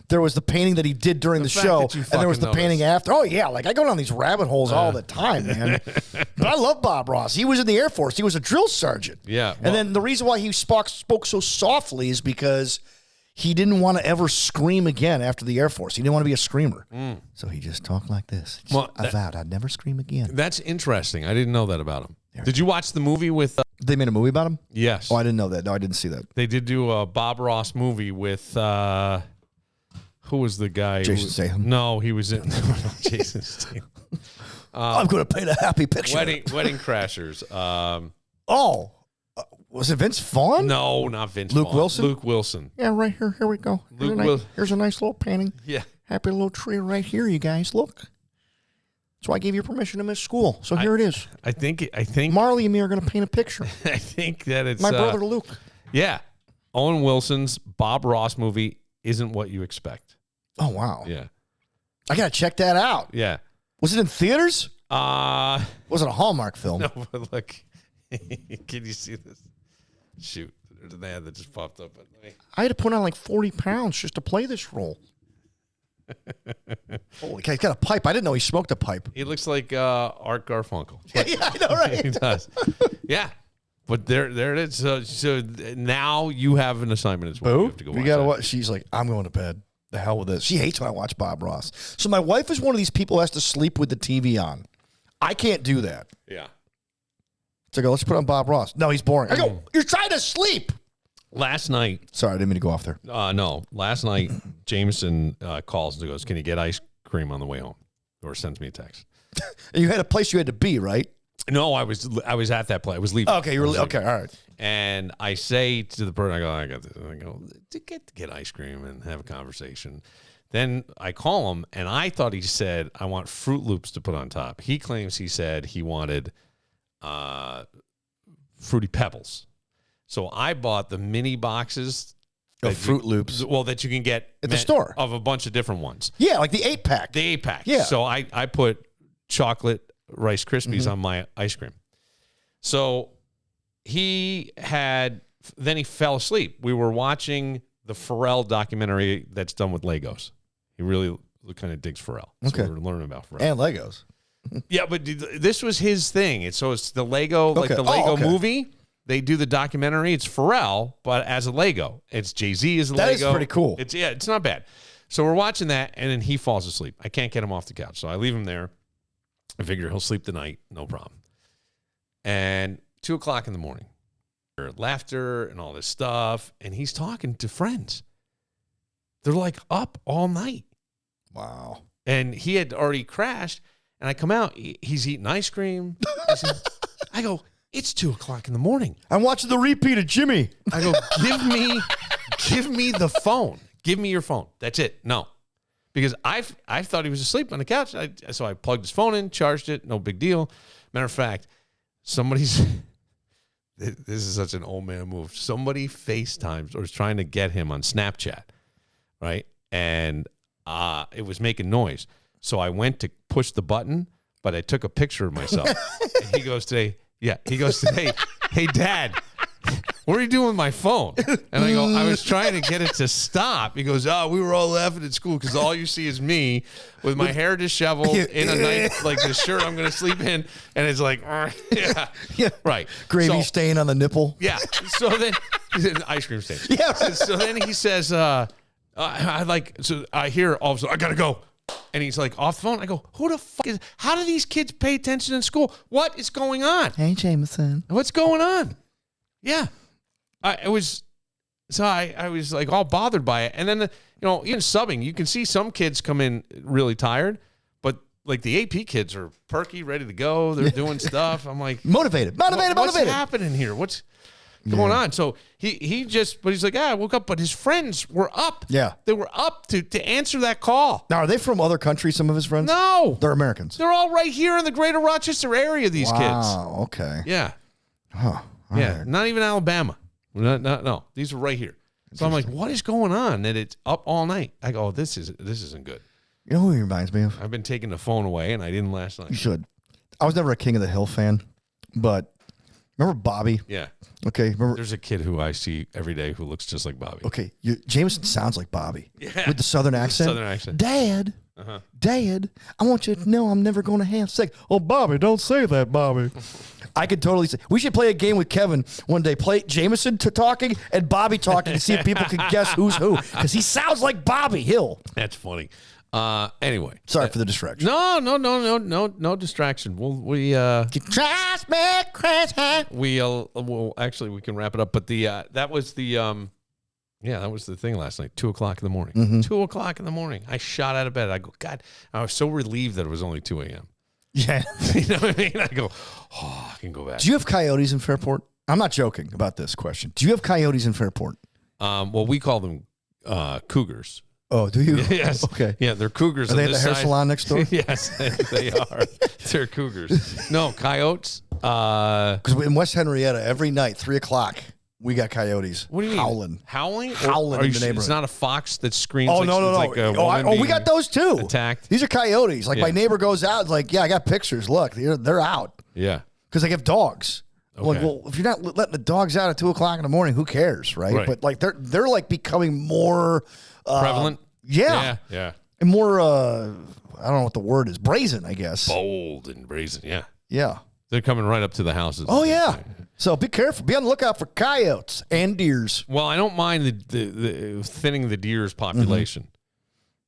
There was the painting that he did during the show, and there was the painting after. Oh, yeah, like I go down these rabbit holes all the time, man. But I love Bob Ross. He was in the Air Force. He was a drill sergeant. Yeah. And then the reason why he spoke so softly is because he didn't want to ever scream again after the Air Force. He didn't want to be a screamer. So he just talked like this. I vowed I'd never scream again. That's interesting. I didn't know that about him. Did you watch the movie with... They made a movie about him? Yes. Oh, I didn't know that. No, I didn't see that. They did do a Bob Ross movie with... who was the guy? Jason Statham? No, he was in... Jason Statham. I'm going to paint a happy picture. Wedding Crashers. Was it Vince Vaughn? No, not Vince Luke Vaughn. Wilson? Luke Wilson. Yeah, right here. Here we go. Here's a nice little painting. Yeah. Happy little tree right here, you guys. Look. So I gave you permission to miss school. So here it is. I think Marley and me are going to paint a picture. I think that it's my brother Luke. Yeah. Owen Wilson's Bob Ross movie isn't what you expect. Oh wow. Yeah. I got to check that out. Yeah. Was it in theaters? Was it a Hallmark film? No, but look. Can you see this? Shoot. There's an ad that just popped up. I had to put on like 40 pounds just to play this role. Holy cow, he's got a pipe. I didn't know he smoked a pipe. He looks like Art Garfunkel. Yeah, I know, right? He does. Yeah. But there it is. So now you have an assignment as well. Boo. You have to go watch gotta that. watch. She's like, I'm going to bed. The hell with this. She hates when I watch Bob Ross. So my wife is one of these people who has to sleep with the TV on. I can't do that. Yeah. So I go, let's put on Bob Ross. No, he's boring. I go, you're trying to sleep. Last night. Sorry, I didn't mean to go off there. No. Last night, Jameson calls and goes, can you get ice cream on the way home? Or sends me a text. You had a place you had to be, right? No, I was at that place. I was leaving. Okay, you were okay. All right. And I say to the person, I got this. And I go to get ice cream and have a conversation. Then I call him, and I thought he said, I want Fruit Loops to put on top. He claims he said he wanted Fruity Pebbles. So I bought the mini boxes of Fruit Loops. Well, that you can get at the store of a bunch of different ones. Yeah, like the 8-pack. The 8-pack. Yeah. So I put chocolate Rice Krispies on my ice cream. So then he fell asleep. We were watching the Pharrell documentary that's done with Legos. He really kind of digs Pharrell. Okay. So we're learning about Pharrell. And Legos. Yeah, but this was his thing. It's the Lego, like the Lego movie. They do the documentary. It's Pharrell, but as a Lego. It's Jay-Z as a Lego. That is pretty cool. It's not bad. So we're watching that, and then he falls asleep. I can't get him off the couch. So I leave him there. I figure he'll sleep the night. No problem. And 2:00 in the morning. Laughter and all this stuff. And he's talking to friends. They're like up all night. Wow. And he had already crashed. And I come out. He's eating ice cream. I go, it's 2:00 in the morning. I'm watching the repeat of Jimmy. I go, give me the phone. Give me your phone. That's it. No. because I thought he was asleep on the couch. So I plugged his phone in, charged it, no big deal. Matter of fact, this is such an old man move. Somebody FaceTimes or is trying to get him on Snapchat, right? And it was making noise. So I went to push the button, but I took a picture of myself. And he goes today, hey, Dad, what are you doing with my phone? And I go, I was trying to get it to stop. He goes, we were all laughing at school because all you see is me with my hair disheveled in a night, like the shirt I'm going to sleep in. And it's like, yeah, right. Gravy stain on the nipple. Yeah. So then, ice cream stain. Yeah. So then he says, so I hear all of a sudden, I got to go. And he's like off the phone. I go, who the fuck is, how do these kids pay attention in school? What is going on? Hey, Jameson. What's going on? Yeah. I was like all bothered by it. And then, even subbing, you can see some kids come in really tired, but like the AP kids are perky, ready to go. They're doing stuff. I'm like, motivated. What's happening here? What's going on? So he's like, I woke up, but his friends were up. Yeah. They were up to answer that call. Now, are they from other countries, some of his friends? No. They're Americans. They're all right here in the greater Rochester area, these kids. Wow, okay. Yeah. Huh. Yeah, not even Alabama. No, these are right here. So I'm like, what is going on? That it's up all night. I go, this isn't good. You know who he reminds me of? I've been taking the phone away, and I didn't last night. You should. I was never a King of the Hill fan, but remember Bobby? Yeah. Okay. Remember? There's a kid who I see every day who looks just like Bobby. Okay. Jameson sounds like Bobby. Yeah. With the Southern accent. Dad. Uh-huh. Dad, I want you to know I'm never going to have sex. Oh, Bobby, don't say that, Bobby. I could totally say. We should play a game with Kevin one day. Play Jameson talking and Bobby talking to see if people can guess who's who. Because he sounds like Bobby Hill. That's funny. Anyway. Sorry for the distraction. No distraction. Trust me, Chris. Actually, we can wrap it up. But that was the that was the thing last night, 2:00 in the morning. Mm-hmm. 2:00 in the morning. I shot out of bed. I go, God, I was so relieved that it was only 2 a.m. Yeah. You know what I mean? I go, I can go back. Do you have coyotes in Fairport? I'm not joking about this question. Do you have coyotes in Fairport? Well, we call them cougars. Oh, do you? Yes. Okay. Yeah, they're cougars. Are they at the hair salon next door? Yes, they are. They're cougars. No, coyotes. Because in West Henrietta, every night, 3:00, we got coyotes. What do you mean? Howling? Howling in the neighborhood. It's not a fox that screams. Oh, like, no. Like a woman we got those too. Attacked. These are coyotes. Like my neighbor goes out, it's like, yeah, I got pictures. Look, they're out. Yeah. Because they have dogs. Okay. Well, if you're not letting the dogs out at 2:00 in the morning, who cares, right? But like they're like becoming more prevalent. Yeah. And more I don't know what the word is. Brazen, I guess. Bold and brazen. Yeah. Yeah. They're coming right up to the houses. Oh yeah. So be careful. Be on the lookout for coyotes and deers. Well, I don't mind the thinning the deer's population.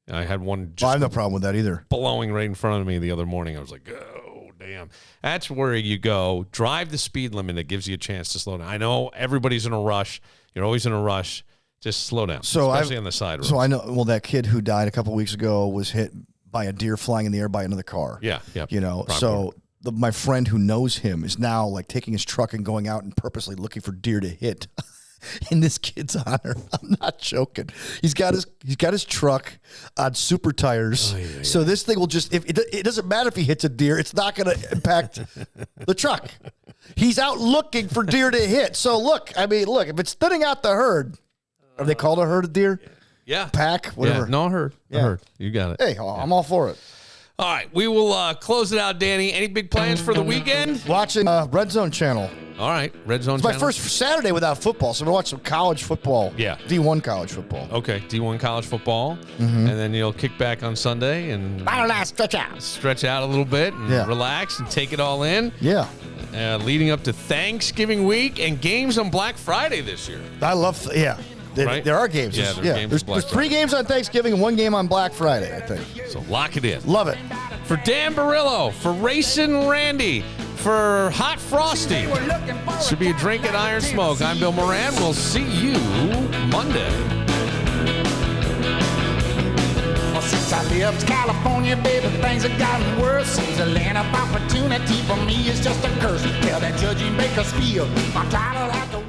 Mm-hmm. I had one just I have no problem with that either. Blowing right in front of me the other morning. I was like, oh, damn. That's where you go. Drive the speed limit. It gives you a chance to slow down. I know everybody's in a rush. You're always in a rush. Just slow down, especially on the side roads. So I know, well, that kid who died a couple weeks ago was hit by a deer flying in the air by another car. Yeah. You know, so my friend who knows him is now like taking his truck and going out and purposely looking for deer to hit in this kid's honor. I'm not joking. He's got his truck on super tires. So this thing will just, if it doesn't matter if he hits a deer, it's not going to impact the truck. He's out looking for deer to hit. So look, if it's thinning out the herd, are they called a herd of deer? Yeah. Pack? Whatever. Yeah. No, a herd. Yeah. A herd. You got it. Hey, I'm all for it. All right. We will close it out, Danny. Any big plans for the weekend? Watching Red Zone channel. All right. Red Zone It's channel. my first Saturday without football, so I'm going to watch some college football. Yeah. D1 college football. Okay. D1 college football. Mm-hmm. And then you'll kick back on Sunday and stretch out. Stretch out a little bit and relax and take it all in. Yeah. Leading up to Thanksgiving week and games on Black Friday this year. I love, Right? There are games. Yeah, There's 3 games on Thanksgiving and 1 game on Black Friday, I think. So lock it in. Love it. For Dan Barillo, for Racin Randy, for Hot Frosty, should be a drink at Iron Smoke. I'm Bill Moran. We'll see you Monday. Well, since I left California, baby, things have gotten worse. Seems a land of opportunity for me is just a curse. Tell that judge in Bakersfield, my title has to